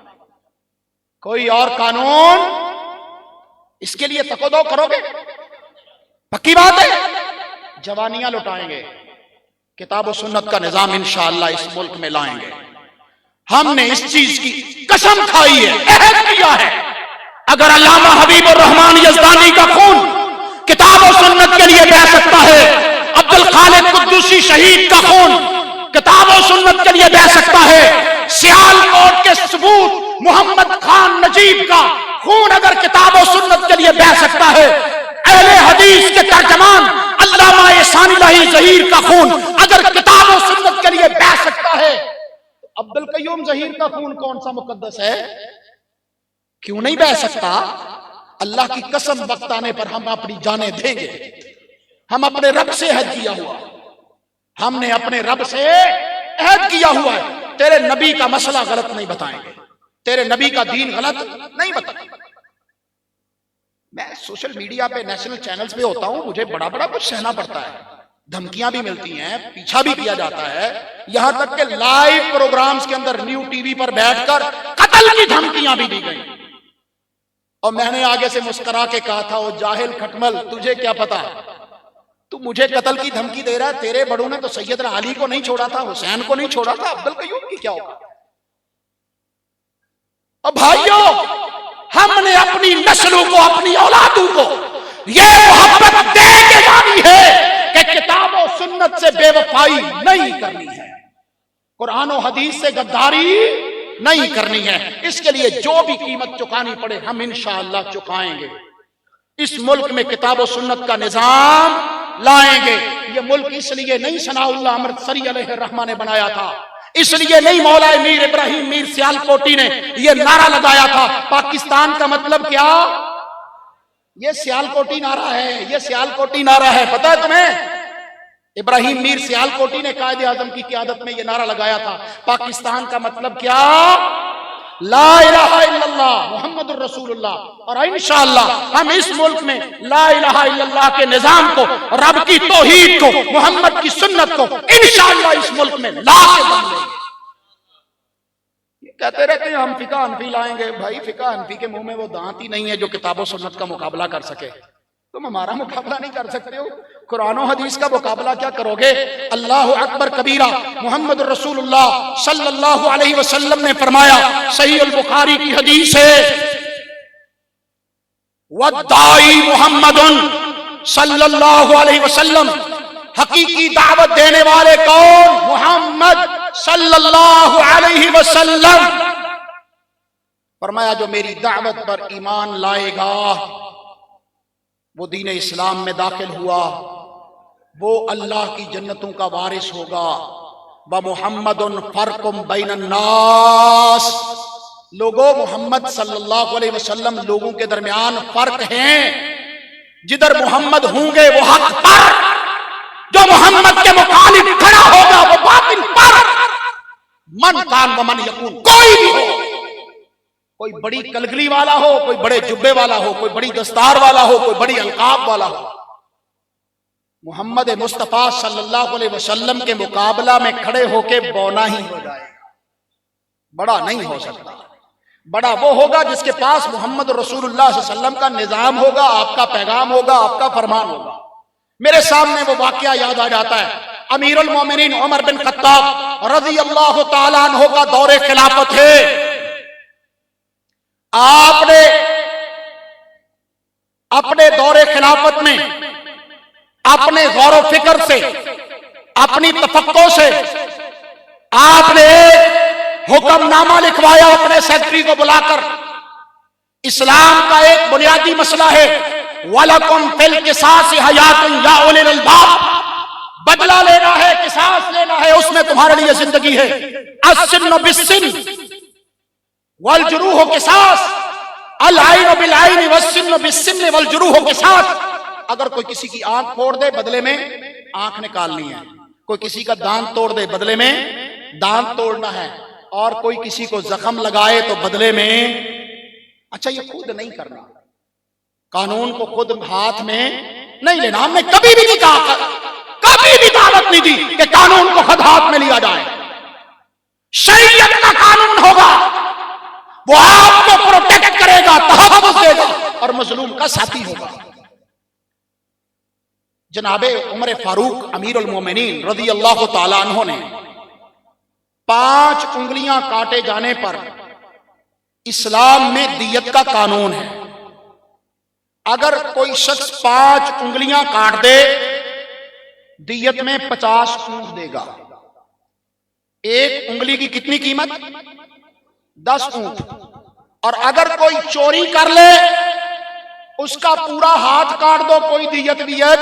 कोई और कानून इसके लिए तकोदो करोगे, पक्की बात है, जवानियां लुटाएंगे। किताब और सुन्नत का निजाम इंशाअल्लाह इस मुल्क में लाएंगे। हमने इस चीज की कसम खाई है, अहद किया है। अगर अल्लामा हबीबुर रहमान यज़दानी का खून किताब और सुन्नत के लिए बह सकता है, अब्दुल खालिद कुद्दूसी शहीद का खून किताब और सुन्नत के लिए बह सकता है, सियालकोट के सबूत मोहम्मद खान नजीब का खून अगर किताब और सुन्नत के लिए बह सकता है, अहले हदीस के तर्जमान अल्लामा एहसानुल्लाह ज़हीर का खून अगर किताब और सुन्नत के लिए बह सकता है, तो अब्दुल कय्यूम ज़हीर का खून कौन सा मुकद्दस है? क्यों नहीं बह सकता? अल्लाह की कसम वक्त आने पर हम अपनी जानें देंगे। हम अपने रब से अहद किया हुआ, हमने अपने रब से अहद किया हुआ है, तेरे नबी का मसला गलत नहीं बताएंगे, तेरे नबी का दीन गलत नहीं बताएंगे। मैं सोशल मीडिया पे नेशनल चैनल्स पे होता हूं, मुझे बड़ा बड़ा कुछ सहना पड़ता है, धमकियां भी मिलती हैं, पीछा भी किया जाता है, यहां तक कि लाइव प्रोग्राम्स के अंदर न्यू टीवी पर बैठकर कत्ल की धमकियां भी दी गई। और मैंने आगे से मुस्कुरा के कहा था, ओ जाहिल खटमल, तुझे क्या पता, तू मुझे कत्ल की धमकी दे रहा है, तेरे बड़ों ने तो सैयदना अली को नहीं छोड़ा था, हुसैन को नहीं छोड़ा था, अब्दुल कय्यूम की क्या होगा? अब भाइयों, हमने अपनी नस्लों को, अपनी औलादों को ये मोहब्बत दे के जानी है कि किताब और सुन्नत से बेवफाई नहीं करनी है, कुरान और हदीस से गद्दारी नहीं करनी है। इसके लिए जो भी कीमत चुकानी पड़े हम इंशाअल्लाह चुकाएंगे। इस मुल्क में किताब और सुन्नत का निजाम लाएंगे। ये मुल्क इसलिए नहीं सनाउल्लाह अमृतसरी अलैहिर्रहमा ने बनाया था, इसलिए नहीं मौलाए मीर इब्राहिम मीर सियालकोटी ने ये नारा लगाया था। पाकिस्तान का मतलब क्या? ये सियालकोटी नारा है, ये सियालकोटी नारा है, पता है तुम्हें? इब्राहिम मीर सियालकोटी ने कायदे आजम की क़यादत में ये नारा लगाया था। पाकिस्तान का मतलब क्या? ला इलाहा इल्लल्लाह मुहम्मदुर रसूलुल्लाह। और इंशाअल्लाह हम इस मुल्क में ला इलाहा इल्लल्लाह के निजाम को, रब की तौहीद को, मोहम्मद की सुन्नत को इंशाअल्लाह इस मुल्क में ला के बन लेंगे। कहते रहते हैं हम फिका हनफी लाएंगे, भाई फिका हनफी के मुंह में वो दांत ही नहीं है जो किताबों सुन्नत का मुकाबला कर सके। तुम हमारा मुकाबला नहीं कर सकते हो, कुरान और हदीस का मुकाबला क्या करोगे? अल्लाहु अकबर कबीरा। मोहम्मद रसूलुल्लाह सल्लल्लाहु अलैहि वसल्लम ने फरमाया, सही अल बुखारी की हदीस है, वद्दाई मुहम्मदुन सल्लल्लाहु अलैहि वसल्लम, हकीकी दावत देने वाले कौन? मोहम्मद सल्लल्लाहु अलैहि वसल्लम। फरमाया जो मेरी दावत पर ईमान लाएगा वो दीन इस्लाम में दाखिल हुआ, वो अल्लाह की जन्नतों का वारिस होगा। व मुहम्मदुन फर्कुम बैनन नास, लोगों मोहम्मद सल्लल्लाहु अलैहि वसल्लम लोगों के दरमियान फर्क हैं। जिधर मोहम्मद होंगे वो हक पर, जो मोहम्मद के मुखालिफ खड़ा होगा वो बातिल पर। मन कान व मन यकून, कोई भी हो, कोई बड़ी कलगली वाला हो, कोई बड़े जुब्बे वाला हो, कोई बड़ी दस्तार वाला हो, कोई बड़ी अलकाब वाला हो, मोहम्मद मुस्तफा सल्लल्लाहु अलैहि वसल्लम के मुकाबला में खड़े होके बौना ही हो जाएगा, बड़ा नहीं हो सकता। बड़ा वो होगा जिसके पास मोहम्मद रसूलुल्लाह सल्लल्लाहु अलैहि वसल्लम का निजाम होगा, आपका पैगाम होगा, आपका फरमान होगा। मेरे सामने वो वाकया याद आ जाता है, अमीरुल मोमिनीन उमर बिन खत्ताब रज़ी अल्लाह तआला अन्हु का दौरे खिलाफत है। आपने अपने दौरे खिलाफत में अपने गौर व फिक्र से, अपनी तफक्को से आपने हुक्मनामा लिखवाया अपने सेक्रेटरी को बुलाकर। इस्लाम का एक बुनियादी मसला है, वलकुम फिल किसास हयातुन या उलिल अलबाब, बदला लेना है, किसास लेना है, उसमें तुम्हारे लिए जिंदगी है। अस्सिन्न बिस्सिन्न वल जुरूह किसास, अल आइन बिल आइन वस्सिन्न बिस्सिन्न वल जुरूह किसास। अगर कोई किसी की आंख फोड़ दे बदले में आंख निकालनी है, कोई किसी का दांत तोड़ दे बदले में दांत तोड़ना है, और कोई किसी को जख्म लगाए तो बदले में, अच्छा ये खुद नहीं करना, कानून को खुद हाथ में नहीं लेना। हमने कभी भी नहीं कहा, कभी भी दावत नहीं दी कि कानून को खुद हाथ में लिया जाए। शरीयत का कानून होगा, वो आपको प्रोटेक्ट करेगा, तहफ़्फ़ुज़ देगा और मजलूम का साथी होगा। जनाबे उमर फारूक अमीरुल मोमिनीन रज़ी अल्लाह तआला अन्हु ने 5 उंगलियां काटे जाने पर इस्लाम में दियत का कानून है। अगर कोई शख्स 5 उंगलियां काट दे, दियत में 50 ऊंट देगा। एक उंगली की कितनी कीमत? 10 ऊंट। और अगर कोई चोरी कर ले, उसका पूरा हाथ काट दो, कोई दियत वियत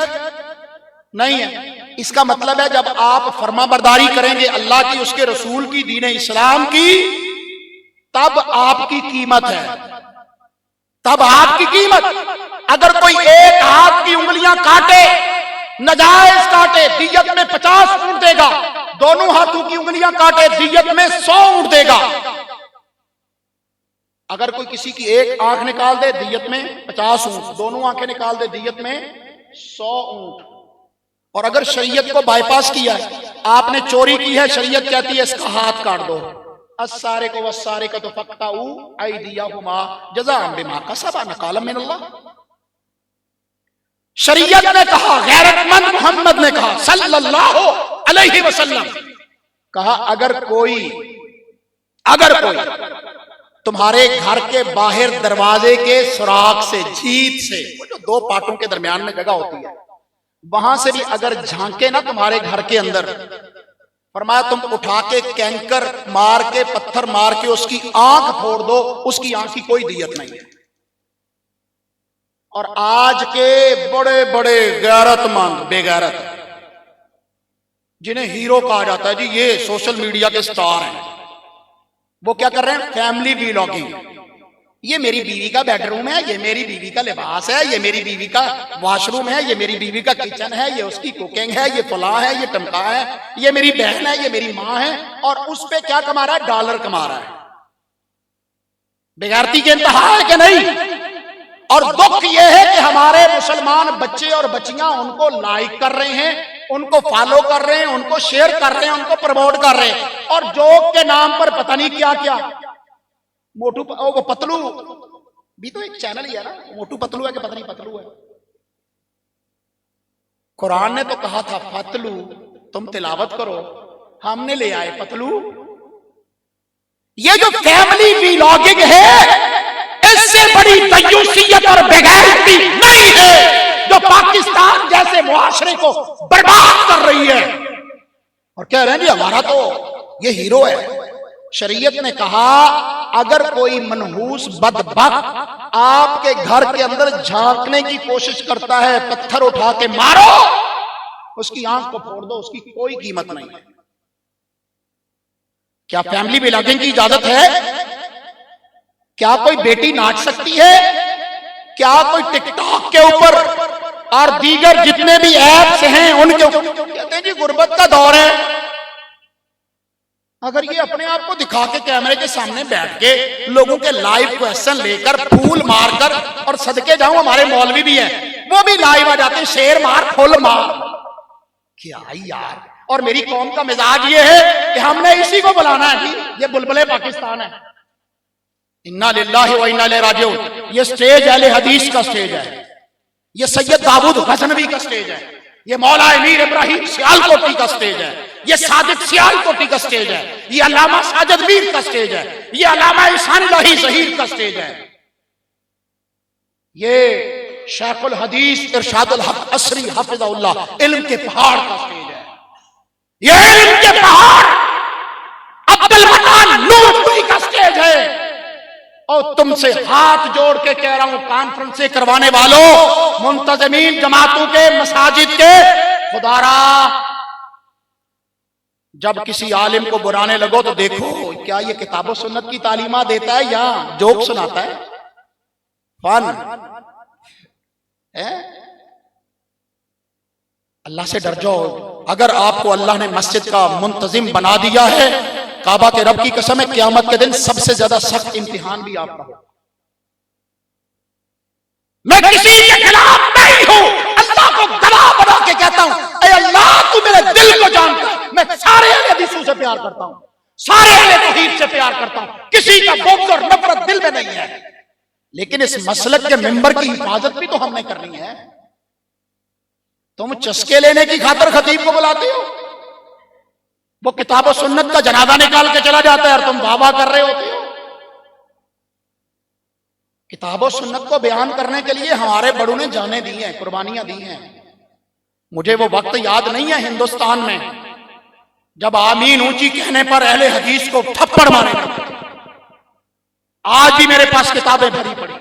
नहीं है। इसका मतलब है जब आप फर्माबरदारी करेंगे अल्लाह की, उसके रसूल की, दीन इस्लाम की, तब आपकी कीमत है, तब आपकी कीमत। अगर कोई एक हाथ की उंगलियां काटे, नाजायज काटे, दियत में 50 ऊंट देगा। दोनों हाथों की उंगलियां काटे, दियत में 100 ऊंट देगा। अगर कोई किसी की एक आंख निकाल दे, दियत में 50 ऊंट। दोनों आंखें निकाल दे, दियत में 100 ऊंट। और अगर शरीयत को बाईपास किया है, आपने चोरी की है, शरीयत कहती है इसका हाथ काट दो। अस्सारे को वस्सारे का तो फक्ताऊ ऐदियहुमा जज़ाअन बिमा कसबा नकालन मिन अल्लाह। शरीयत ने कहा, गैरतमंद मोहम्मद ने कहा सल्लल्लाहु अलैहि वसल्लम, कहा अगर कोई तुम्हारे घर के बाहर दरवाजे के सुराख से, झीत से, वो जो 2 पाटों के दरमियान में जगह होती है, वहां से भी अगर झांके ना तुम्हारे घर के अंदर, फरमाया तुम उठा के कैंकर मार के, पत्थर मार के उसकी आंख फोड़ दो, उसकी आंख की कोई दियत नहीं है। और आज के बड़े बड़े गैरतमंद बेगैरत, जिन्हें हीरो कहा जाता है, जी ये सोशल मीडिया के स्टार हैं, वो क्या कर रहे हैं? Family vlogging. ये मेरी बीवी का बेडरूम है, ये मेरी बीवी का लिबास है, ये मेरी बीवी का वॉशरूम है, ये मेरी बीवी का किचन है, ये उसकी कुकिंग है, ये फला है, ये टमका है, ये मेरी बहन है, ये मेरी माँ है। और उस पे क्या कमा रहा है? डॉलर कमा रहा है। बेगैरती के इंतहा है कि नहीं? और दुख यह है कि हमारे मुसलमान बच्चे और बच्चियां उनको लाइक कर रहे हैं, उनको फॉलो कर रहे हैं, उनको शेयर कर रहे हैं, उनको प्रमोट कर रहे हैं। और जोक के नाम पर पता नहीं क्या क्या, मोटू वो पतलू भी तो एक चैनल ही है ना, मोटू पतलू है कि पता नहीं पतलू है। कुरान ने तो कहा था पतलू तुम तिलावत करो, हमने ले आए पतलू। ये जो फैमिली व्लॉगिंग है, इससे बड़ी तय्युसियत और बेगैरती नहीं है जो पाकिस्तान जैसे मुआशरे को बर्बाद कर रही है। और कह रहे हैं जी हमारा तो ये हीरो है। शरीयत ने कहा अगर कोई मनहूस बदबख्त आपके घर के अंदर झांकने की कोशिश करता है, पत्थर उठा के मारो, उसकी आंख को फोड़ दो, उसकी कोई कीमत नहीं है। क्या फैमिली व्लॉगिंग की इजाजत है? क्या कोई बेटी नाच सकती है? क्या कोई टिकटॉक के ऊपर और दीगर जितने भी ऐप्स हैं उनके ऊपर? कहते हैं जी गुर्बत का दौर है। अगर ये अपने आप को दिखा के कैमरे के सामने बैठ के लोगों के लाइव क्वेश्चन लेकर फूल मारकर, और सदके जाऊं हमारे मौलवी भी हैं, वो भी लाइव आ जाते हैं, शेर मार फुल मार, क्या यार। और मेरी कौम का मिजाज ये है कि हमने इसी को बुलाना है जी, ये बुलबुले पाकिस्तान है। इन्ना लिल्लाहि व इन्ना इलैहि राजिऊन। ये स्टेज अहले हदीस का स्टेज है, ये सैयद दाऊद गज़नवी का स्टेज है, ये मौला अमीर इब्राहिम सियालकोटी का स्टेज है, ये सादिक सियालकोटी का स्टेज है, ये अल्लामा साजिद मीर का स्टेज है, ये अल्लामा इहसान इलाही ज़हीर का स्टेज है, ये शेखुल हदीस इरशादुल हक असरी हफिज़हुल्लाह इल्म के पहाड़ का स्टेज है, ये इल्म के पहाड़ अब्दुल मन्नान नूरपुरी का स्टेज है। और तुमसे हाथ जोड़ के कह रहा हूं, कॉन्फ्रेंस करवाने वालों, मुंतज़मीन जमातों के, मसाजिद के, खुदारा जब किसी आलिम को बुलाने लगो तो देखो क्या ये किताब सुन्नत की तालीमा देता है या जोक सुनाता है, फन है। अल्लाह से डर जाओ। अगर आपको अल्लाह ने मस्जिद का मुंतजिम बना दिया है, काबा के रब की कसम है क़यामत के दिन सबसे ज्यादा सख्त इम्तिहान भी आपका हो। मैं किसी के खिलाफ नहीं हूं, अल्लाह को गवाह बना के कहता हूं, ऐ अल्लाह तू मेरे दिल को जानता है, मैं सारे अहले हदीसों से प्यार करता हूं, सारे अहले तौहीद से प्यार करता हूं, किसी का बुग़्ज़ और नफरत दिल में नहीं है। लेकिन इस मसलक के मिंबर की हिफाजत भी तो हमने करनी है। तुम चस्के लेने की खातिर खतीब को बुलाते हो, वो किताब और सुन्नत का जनाजा निकाल के चला जाता है और तुम वाह वाह कर रहे होते हो। किताब और सुन्नत को बयान करने के लिए हमारे बड़ों ने जाने दी हैं, कुर्बानियां दी हैं। मुझे वो वक्त याद नहीं है हिंदुस्तान में जब आमीन ऊंची कहने पर अहले हदीस को थप्पड़ मारे जाते थे। आज भी मेरे पास किताबें भरी पड़ी,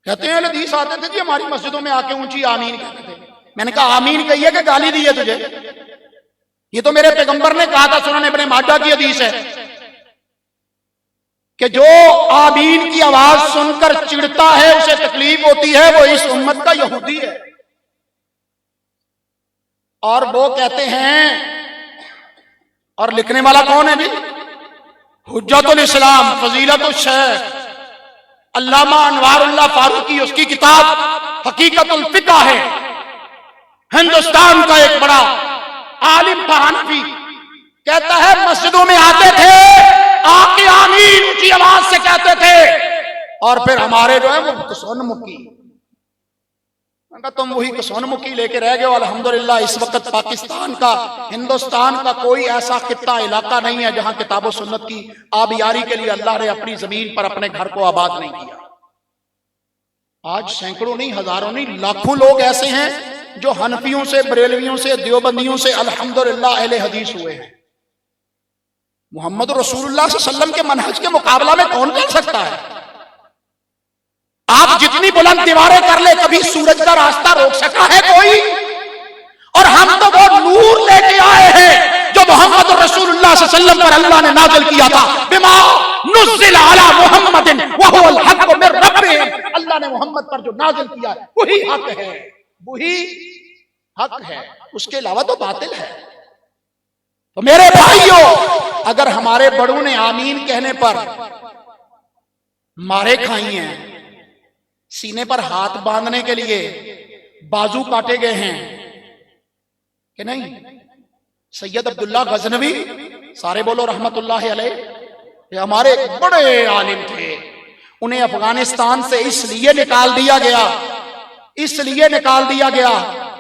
कहते हैं अहले हदीस आते थे जी हमारी मस्जिदों में आके ऊंची आमीन कहते थे। मैंने कहा आमीन कही है कि गाली दी है तुझे? ये तो मेरे पैगंबर ने कहा था, सुनन इब्ने माजा की हदीस है कि जो आमीन की आवाज सुनकर चिढ़ता है, उसे तकलीफ होती है, वो इस उम्मत का यहूदी है। और वो कहते हैं, और लिखने वाला कौन है भी? हुज्जतुल इस्लाम फजीलतुल शेख अल्लामा अनवारुल्लाह फारूकी, उसकी किताब हकीकतुल फिक़्ह है। हिंदुस्तान का एक बड़ा आलिम था हनफी, कहता है मस्जिदों में आते थे, आके आमीन ऊंची आवाज से कहते थे, और फिर हमारे जो है वो कसौनमुखी, तुम वही कसौनमुखी लेके रह गए। अल्हम्दुलिल्लाह इस वक्त पाकिस्तान का, हिंदुस्तान का कोई ऐसा खित्ता इलाका नहीं है जहां किताब और सुन्नत की आबियारी के लिए अल्लाह ने अपनी जमीन पर अपने घर को आबाद नहीं किया। आज सैकड़ों नहीं, हजारों नहीं, लाखों लोग ऐसे हैं जो हनफियों से, बरेलवियों से, देवबंदियों से अल्हम्दुलिल्लाह अहले हदीस हुए हैं। मोहम्मद रसूलुल्लाह सल्लल्लाहु अलैहि वसल्लम के मनहज के मुकाबला में कौन कर सकता है? आप जितनी बुलंद दीवारें कर ले, कभी सूरज का रास्ता रोक सका है कोई? और हम तो वो नूर लेके आए हैं जो मोहम्मद रसूलुल्लाह सल्लल्लाहु अलैहि वसल्लम पर अल्लाह ने नाज़िल किया था। बिमा नुज़्ज़िल अला मुहम्मदिन व हुवल हक़्क़ु मिर रब्बिहिम, अल्लाह ने मोहम्मद पर जो नाज़िल किया वही हक है, वही हक है, उसके अलावा तो बातिल है। तो मेरे भाइयों, अगर हमारे बड़ों ने आमीन कहने पर मारे खाई हैं, सीने पर हाथ बांधने के लिए बाजू काटे गए हैं कि नहीं? सैयद अब्दुल्ला गजनवी, सारे बोलो रहमतुल्लाह अलैह, ये हमारे बड़े आलिम थे। उन्हें अफगानिस्तान से इसलिए निकाल दिया गया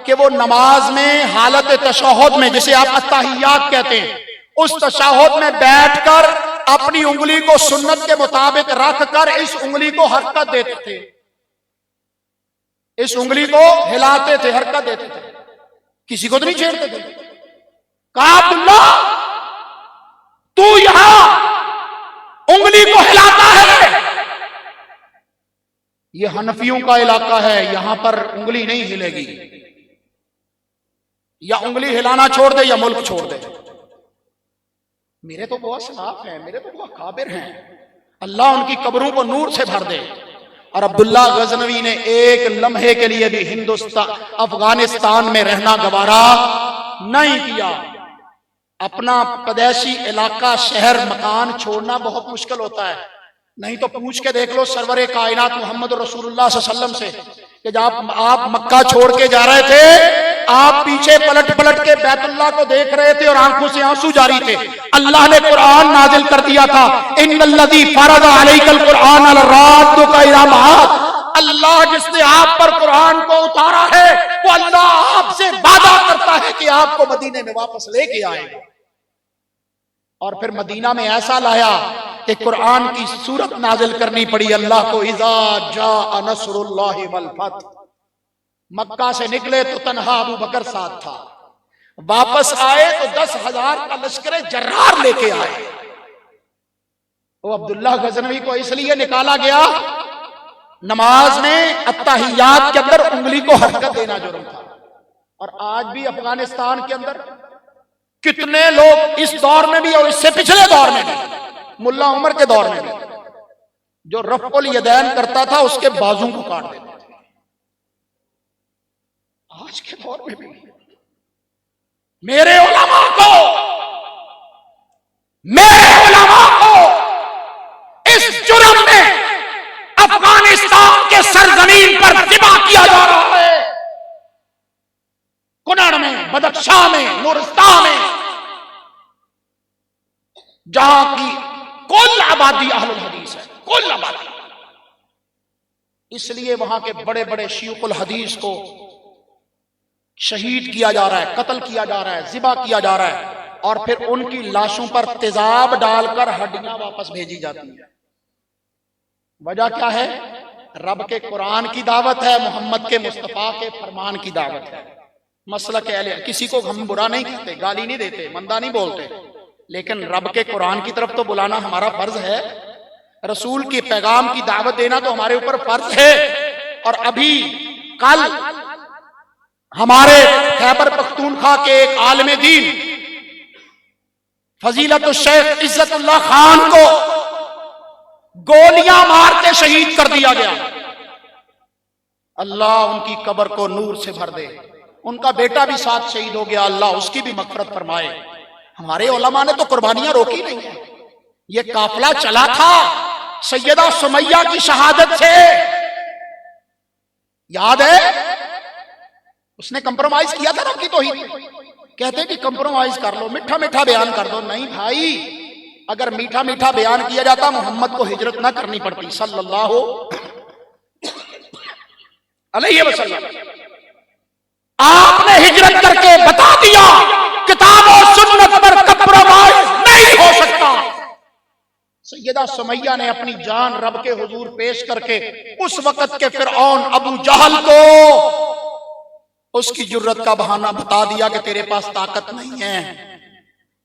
कि वो नमाज में हालत तशहुद में, जिसे आप अत्तहियात कहते हैं, उस तशहुद में बैठकर अपनी उंगली को सुन्नत के मुताबिक रखकर इस उंगली को हरकत देते थे, इस उंगली को हिलाते थे, हरकत देते थे, किसी को तो नहीं छेड़ते थे। कहा अब्दुल्ला तू यहां उंगली को हिलाता है, ये हनफियों का इलाका है, यहां पर उंगली नहीं हिलेगी, या उंगली हिलाना छोड़ दे या मुल्क छोड़ दे। मेरे तो बहुत सलाफ हैं, मेरे तो बहुत काबिर हैं, अल्लाह उनकी कब्रों को नूर से भर दे। और अब्दुल्ला गजनवी ने एक लम्हे के लिए भी हिंदुस्तान, अफगानिस्तान में रहना गवारा नहीं किया। अपना पैदाइशी इलाका, शहर, मकान छोड़ना बहुत मुश्किल होता है। नहीं तो पूछ के देख लो सरवरे कायनात मोहम्मद रसूलुल्लाह सल्लल्लाहु अलैहि वसल्लम से कि जब आप मक्का छोड़ के जा रहे थे, आप पीछे पलट पलट के बैतुल्लाह को देख रहे थे और आंखों से आंसू जारी थे। अल्लाह ने कुरान नाजिल कर दिया था, इन्नल्लज़ी फरज़ अलैकल कुरान लराद्दुका इला मआद, अल्लाह जिसने आप पर कुरान को उतारा है, वो अल्लाह आपसे वादा करता है कि आपको मदीने में वापस लेके आएगा। और फिर मदीना में ऐसा लाया कि कुरान की सूरत नाजिल करनी पड़ी अल्लाह को, इज़ा जाअ नस्रुल्लाहि वल फथ। मक्का से निकले तो तन्हा अबू बकर साथ था, वापस आए तो 10,000 का लश्कर जर्रार लेके आए। वो अब्दुल्ला गजनवी को इसलिए निकाला गया, नमाज में अत्तहियात के अंदर उंगली को हरकत देना जुर्म था। और आज भी अफगानिस्तान के अंदर कितने लोग, इस दौर में भी और इससे पिछले दौर में भी, मुल्ला उमर के दौर में भी, जो रफ़ुल यदैन करता था उसके बाजू को काट देते थे। आज के दौर में भी मेरे उलमा को इस जुर्म में अफगानिस्तान के सरजमीन पर ज़िबा किया जा रहा है। कुनड़ में, बदख्शां में, नूरिस्तान में, जहां की कुल आबादी अहलुल हदीस है, कुल आबादी। इसलिए वहां के बड़े बड़े शयूखुल हदीस को शहीद किया जा रहा है, कत्ल किया जा रहा है, ज़िबा किया जा रहा है, और फिर उनकी लाशों पर तेजाब डालकर हड्डियां वापस भेजी जाती है। वजह क्या है? रब के कुरान की दावत है, मोहम्मद के मुस्तफा के फरमान की दावत है। मसलक अहले, किसी को हम बुरा नहीं कहते, गाली नहीं देते, मंदा नहीं बोलते, लेकिन रब के कुरान की तरफ तो बुलाना हमारा फर्ज है। रसूल के पैगाम की दावत देना तो हमारे ऊपर फर्ज है। और अभी कल हमारे खैबर पख्तूनख्वा के एक आलिम दीन फजीलत शेख इज्जतुल्लाह खान को गोलियां मार के शहीद कर दिया गया। अल्लाह उनकी कब्र को नूर से भर दे। उनका बेटा भी साथ शहीद हो गया, अल्लाह उसकी भी मगफरत फरमाए। हमारे उलमा ने तो कुर्बानियां रोकी नहीं है। ये काफिला चला था सैयदा सुमैया की शहादत से, याद है? उसने कंप्रोमाइज किया था रब की तौहीद। कहते कि कंप्रोमाइज कर लो, मीठा मीठा बयान कर दो। नहीं भाई, अगर मीठा मीठा बयान किया जाता मोहम्मद को हिजरत ना करनी पड़ती सल्लल्लाहु अलैहि वसल्लम। आपने हिजरत करके बता दिया किताब और सुन्नत पर कंप्रोमाइज नहीं हो सकता। सैयदा सुमैया ने अपनी जान रब के हुजूर पेश करके उस वक्त के फिरऔन अबू जहल को उसकी जुर्रत का बहाना बता दिया कि तेरे पास ताकत नहीं है,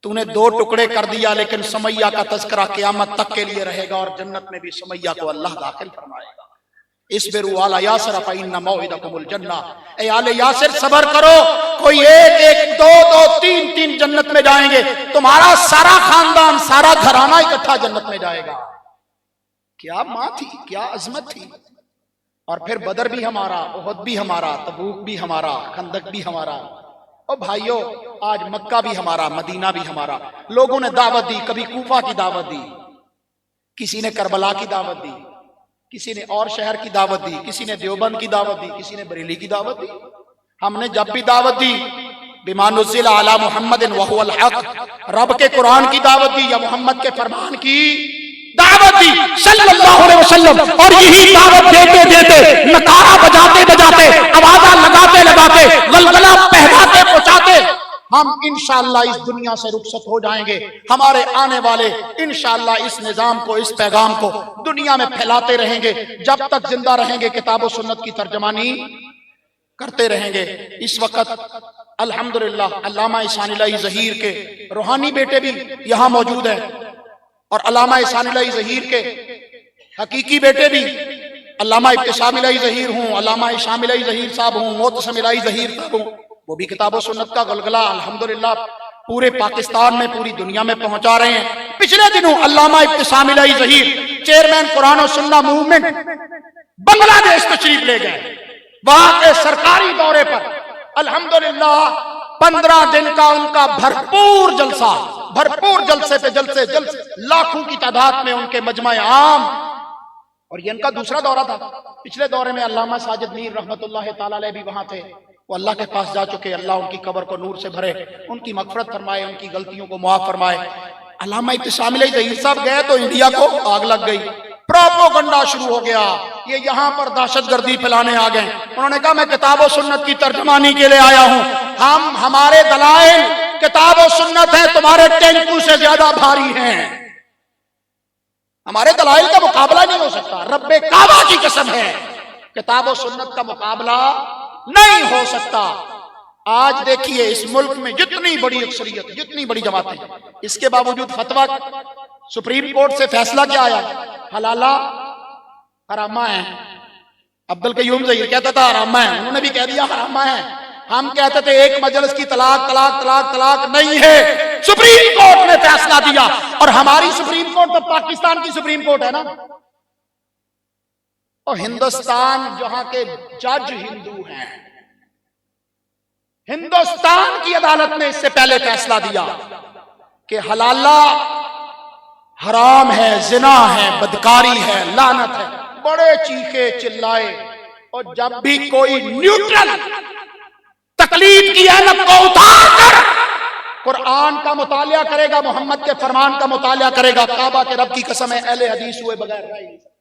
तूने 2 टुकड़े कर दिया, लेकिन सुमैया का तस्करा क़यामत तक के लिए रहेगा और जन्नत में भी सुमैया को अल्लाह दाखिल फरमाएगा। इस्बिरु अला यासिर फइन्ना मौइदकुमुल जन्ना। ए आले यासिर, सबर करो, कोई एक, दो, 3 जन्नत में जाएंगे, तुम्हारा सारा खानदान, सारा घराना इकट्ठा जन्नत में जाएगा। क्या मां थी, क्या अजमत थी। और फिर बदर भी हमारा, उहद भी हमारा, तबूक भी हमारा, खंदक भी हमारा। और भाइयों, आज मक्का भी हमारा, मदीना भी हमारा। लोगों ने दावत दी, कभी कूफा की दावत दी, किसी ने करबला की दावत दी, किसी ने और शहर की दावत दी, किसी ने देवबंद की दावत दी, किसी ने बरेली की दावत दी। हमने जब भी दावत दी बिमा नुज़िला अला मुहम्मदिन व हुवल हक, रब के कुरान की दावत दी या मोहम्मद के फरमान की दावत दी सल्लल्लाहु अलैहि वसल्लम। और यही दावत देते देते, नकारा बजाते बजाते, आवाजा लगाते लगाते, गलगला पहनाते पहुंचाते, हम इंशाअल्लाह इस दुनिया से रुखसत हो जाएंगे। हमारे आने वाले इंशाअल्लाह इस निजाम को, इस पैगाम को दुनिया में फैलाते रहेंगे। जब तक जिंदा रहेंगे किताब और सुन्नत की तर्जमानी करते रहेंगे। इस वक्त अल्हम्दुलिल्लाह अल्लामा इहसान इलाही ज़हीर के रूहानी बेटे भी यहाँ मौजूद है, और अल्लामा इहसान इलाही ज़हीर के हकीकी बेटे भी अल्लामा इब्तिसाम इलाही ज़हीर हूँ, अल्लामा इहसान इलाही ज़हीर साहब हूँ, मोतसम इलाही ज़हीर साहब हूँ। वो भी किताब और सुन्नत का गलगला अल्हम्दुलिल्लाह पूरे पाकिस्तान में, पूरी दुनिया में पहुंचा रहे हैं। पिछले दिनों अल्लामा इब्तिसाम इलाही ज़हीर चेयरमैन कुरान और सुन्नत मूवमेंट बांग्लादेश तशरीफ ले गए। वहां के सरकारी दौरे पर अल्हम्दुलिल्लाह 15 दिन का उनका भरपूर जलसा, भरपूर जलसे पे जलसे लाखों की तादाद में उनके मजमा आम। और ये इनका दूसरा दौरा था। पिछले दौरे में अल्लामा साजिद मीर रहमतुल्लाह ताला अलैह भी वहां थे। वो अल्लाह के पास जा चुके। अल्लाह उनकी कब्र को नूर से भरे, उनकी मगफरत फरमाए, उनकी गलतियों को मुआफ फरमाए। अल्लामा इब्तिसाम इलाही ज़हीर साहब गए तो इंडिया को आग लग गई, प्रोपोगंडा शुरू हो गया, ये यहाँ पर दहशतगर्दी फैलाने आ गए। उन्होंने कहा मैं किताब और सुन्नत की तर्जमानी के लिए आया हूँ, हमारे दलाइल किताब और सुन्नत है, तुम्हारे टेंकू से ज्यादा भारी हैं, हमारे दलाइल का मुकाबला नहीं हो सकता। रब्बे काबा की कसम है, किताब और सुन्नत का मुकाबला नहीं हो सकता। आज देखिए इस मुल्क में जितनी बड़ी अक्सरियत, जितनी बड़ी जमातें, इसके बावजूद फतवा सुप्रीम कोर्ट से फैसला क्या आया, हलाला हरामा है। अब्दुल कयूम ज़हीर कहता था हरामा है, उन्होंने भी कह दिया हरामा है। हम कहते थे एक मजलिस की तलाक तलाक तलाक तलाक नहीं है, सुप्रीम कोर्ट ने फैसला दिया। और हमारी सुप्रीम कोर्ट तो पाकिस्तान की सुप्रीम कोर्ट है ना, और हिंदुस्तान जहां के जज हिंदू हैं, हिंदुस्तान की अदालत ने इससे पहले फैसला दिया कि हलाला हराम है, जिना है, बदकारी है, लानत है। बड़े चीखे चिल्लाए। और जब भी कोई न्यूट्रल तकलीफ की ऐनक को उतार कर कुरान का मुतालिया करेगा, मोहम्मद के फरमान का मुतालिया करेगा, काबा के रब की कसम है अहले हदीस हुए बगैर रह नहीं सकता।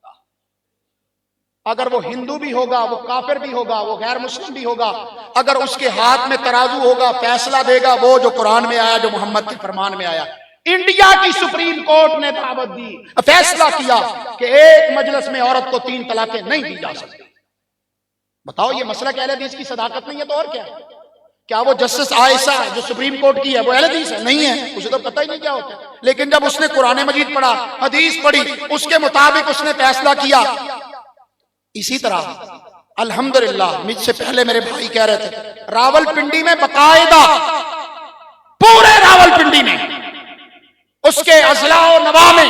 अगर वो हिंदू भी होगा, वो काफिर भी होगा, वो गैर मुस्लिम भी होगा, अगर उसके हाथ में तराजू होगा, फैसला देगा वो जो कुरान में आया, जो मोहम्मद के फरमान में आया। इंडिया की सुप्रीम कोर्ट ने दावत दी, फैसला किया कि एक मजलिस में औरत को 3 तलाकें नहीं दी जा सकती। बताओ, ये मसला अहले हदीस की सदाकत नहीं है तो और क्या है? क्या वो जस्टिस आयशा जो सुप्रीम कोर्ट की है वो अहले हदीस है? नहीं है, उसे तो पता ही नहीं क्या होता है। लेकिन जब उसने कुरान मजीद पढ़ा, हदीस पढ़ी, उसके मुताबिक उसने फैसला किया। इसी तरह अल्हम्दुलिल्लाह, मुझसे पहले मेरे भाई कह रहे थे, रावलपिंडी में बकायदा पूरे रावलपिंडी में उसके अजला और नवा में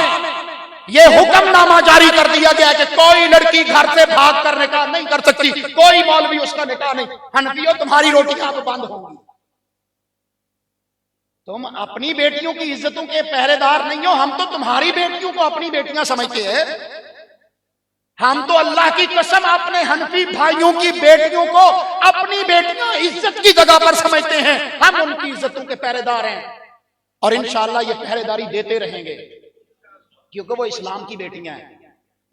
ये हुक्मनामा जारी कर दिया गया कि कोई लड़की घर से भाग कर निकाह नहीं कर सकती, कोई मौलवी उसका निकाह नहीं। हनफियों, तुम्हारी रोटियां अब बंद होंगी। तुम अपनी बेटियों की इज्जतों के पहरेदार नहीं हो, हम तो तुम्हारी बेटियों को अपनी बेटियां समझते हैं। हम तो अल्लाह की कसम अपने हनफी भाइयों की बेटियों को अपनी बेटियां इज्जत की जगह पर समझते हैं। हम उनकी इज्जतों के पहरेदार हैं और इंशाअल्लाह ये पहरेदारी देते रहेंगे, क्योंकि वो इस्लाम की बेटियां हैं,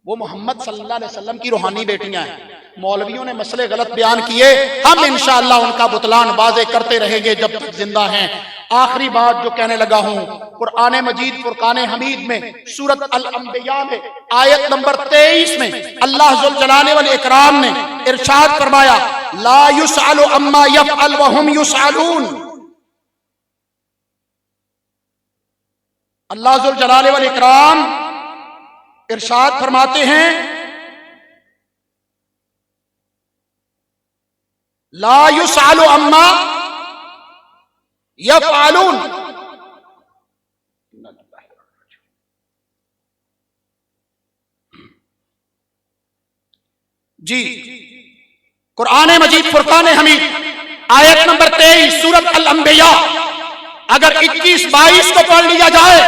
वो मोहम्मद सल्लल्लाहु अलैहि वसल्लम की रूहानी बेटियां हैं। मौलवियों ने मसले गलत बयान किए, हम इंशाअल्लाह उनका बुतलान वाज़े करते रहेंगे जब तक जिंदा हैं। आखिरी बात जो कहने लगा हूं, कुरान मजीद फुरकान हमीद में सूरत अल अंबिया में आयत नंबर 23 में अल्लाह जुल जलाल वल इकराम ने इरशाद फरमाया, ला युसअलु अम्मा यफअल व हुम युसअलून। अल्लाह जुल जलाल वल इकराम इरशाद फरमाते हैं, ला युसअलु अम्मा यफअलून। जी, कुरान मजीद फुरकान हमीद आयत नंबर 23 सूरत अल अंबिया अगर 21-22 को पढ़ लिया जाए,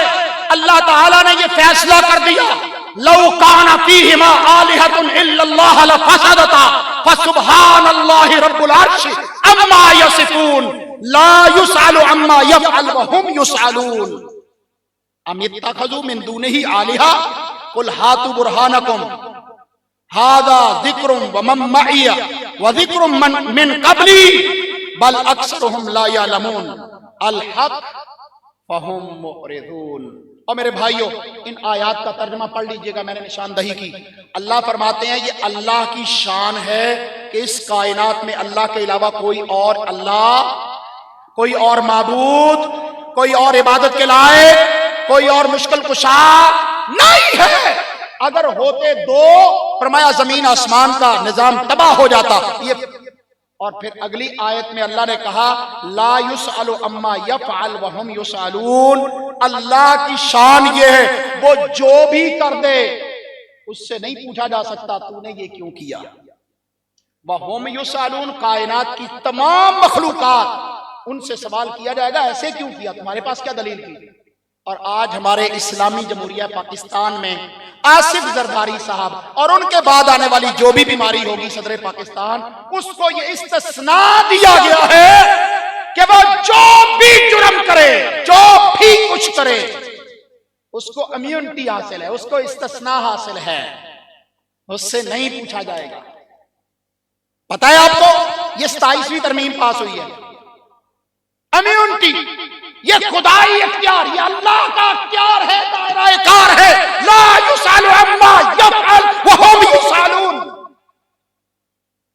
अल्लाह ताला ने यह फैसला कर दिया, लौ काना फीहिमा आलिहतुन इल्लल्लाह लफसदता फसुब्हानल्लाहि रब्बुल अर्श अम्मा यसिफून ला युसअलु अम्मा यफअल व हुम युसअलून अम इत्तखज़ू मिन दूनिही आलिहा कुल हातु बुरहानकुम हादा ज़िक्रुम व मम मइया व ज़िक्रुम मिन क़ब्ली बल अक्सरुहुम ला यअलमून अल हक़ फहुम मुअरिदून। और मेरे भाइयों, इन आयात का तर्जुमा पढ़ लीजिएगा, मैंने निशानदही की। अल्लाह फरमाते हैं, ये अल्लाह की शान है कि इस कायनात में अल्लाह के अलावा कोई और अल्लाह, कोई और माबूद, कोई और इबादत के लायक, कोई और मुश्किल कुशा नहीं है। अगर होते दो, फरमाया जमीन आसमान का निजाम तबाह हो जाता। ये और फिर अगली आयत में अल्लाह ने कहा, ला युसअलु अम्मा यफअल व हुम युसअलून। अल्लाह की शान ये है, वो जो भी कर दे उससे नहीं पूछा जा सकता तूने ये क्यों किया। व हुम युसअलून, कायनात की तमाम मखलूकात, उनसे सवाल किया जाएगा ऐसे क्यों किया, तुम्हारे पास क्या दलील थी। और आज हमारे इस्लामी जमहूरिया पाकिस्तान में आसिफ जरदारी साहब और उनके बाद आने वाली जो भी बीमारी होगी सदर पाकिस्तान, उसको ये इस्तिस्ना दिया गया है कि वो जो भी जुर्म करे, जो भी कुछ करे, उसको इम्यूनिटी हासिल है, उसको इस्तिस्ना हासिल है, उससे नहीं पूछा जाएगा। पता है आपको, ये 27वीं तरमीम पास हुई है। इम्यूनिटी ये खुदाई इख्तियार, ये अल्लाह का इख्तियार है, दायरा कार है। ला युसअलु अम्मा यफअल व हुम युसअलून।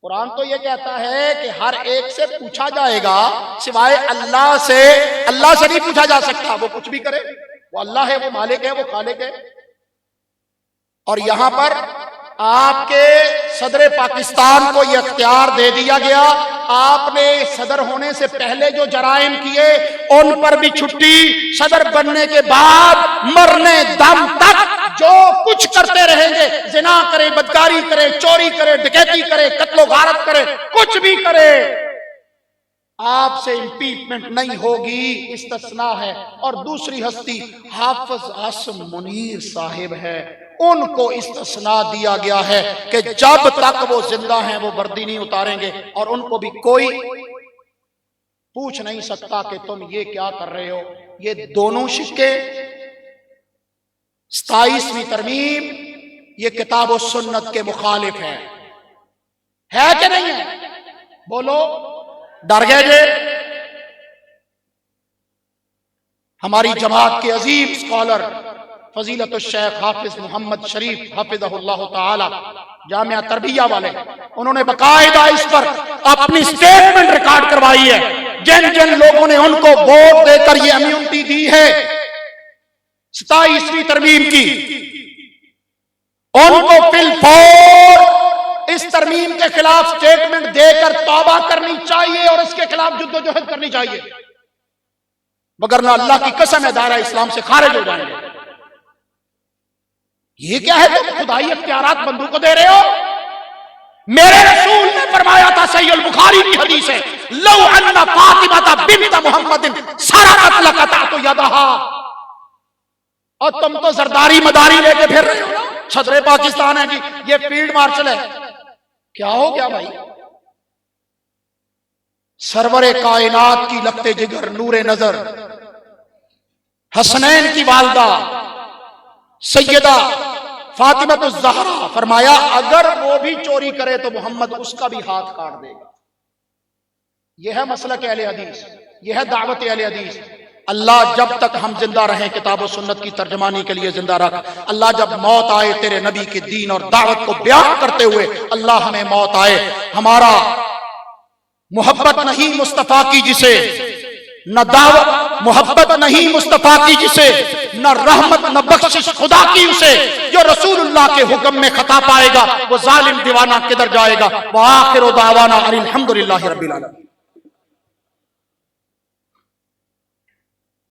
कुरान तो ये कहता है कि हर एक से पूछा जाएगा सिवाय अल्लाह से। अल्लाह से नहीं पूछा जा सकता, वो कुछ भी करे, वो अल्लाह है, वो मालिक है, वो खालिक है। और यहां पर आपके सदर पाकिस्तान को यह इख्तियार दे दिया गया, आपने सदर होने से पहले जो जराइम किए उन पर भी छुट्टी, सदर बनने के बाद मरने दम तक जो कुछ करते रहेंगे, जिना करे, बदकारी करे, चोरी करे, डकैती करे, कत्लो गारत करे, कुछ भी करे, आपसे इंपीचमेंट नहीं होगी, इस्तिस्ना है। और दूसरी हस्ती हाफिज आसिम मुनीर साहिब है, उनको इस्तिस्ना दिया गया है कि जब तक वो जिंदा हैं वो वर्दी नहीं उतारेंगे और उनको भी कोई पूछ नहीं सकता कि तुम ये क्या कर रहे हो। ये दोनों शिक्के 27वीं तरमीम ये किताब और सुन्नत के मुखालिफ है कि नहीं है? बोलो, डर गए जे? हमारी जमात के अजीम स्कॉलर फजीलत शेख हाफिज मोहम्मद शरीफ हाफिज़हुल्लाह ताला जामिया तरबिया वाले, उन्होंने बकायदा इस पर अपनी स्टेटमेंट रिकॉर्ड करवाई है जिन जिन लोगों ने उनको वोट देकर ये इम्यूनिटी दी है 27वीं तरमीम की, उनको फिलफौर इस तरमीम के खिलाफ स्टेटमेंट देकर तौबा करनी चाहिए और इसके खिलाफ जुद्दोजहद करनी चाहिए, वगरना अल्लाह की कसम है दायरा इस्लाम से खारिज हो जाएंगे। ये क्या है, तुम खुदाई इख्तियारात बंदू को दे रहे हो? मेरे रसूल ने फरमाया था, सही अल बुखारी की हदीस है, लौ अन्ना फातिमा बिन्त मुहम्मदिन सरक़त लक़तअतु यदहा। और तुम तो जरदारी मदारी लेके फिर रहे हो, छदरे पाकिस्तान है जी, ये फील्ड मार्शल है। क्या हो गया भाई? सरवरे कायनात की लखते जिगर नूरे नजर हसनैन की वालदा सैयदा फातिमा ज़हरा फरमाया, अगर वो भी चोरी करे तो मोहम्मद उसका भी हाथ काट देगा। यह है मसलक अहले हदीस, यह है दावत अहले हदीस। अल्लाह जब तक हम जिंदा रहें किताब और सुन्नत की तर्जमानी के लिए जिंदा रख। अल्लाह जब मौत आए तेरे नबी के दीन और दावत को बयान करते हुए, अल्लाह हमें मौत आए, हमारा मोहब्बत नहीं मुस्तफा की जिसे, न दावत मोहब्बत नहीं मुस्तफा की जिसे, न रहमत न बख्शिश खुदा की उसे, जो रसूलुल्लाह के हुक्म में खता पाएगा वो जालिम दीवाना किधर जाएगा। व आखिरु दावाना अनिल हम्दुलिल्लाहि रब्बिल आलमीन।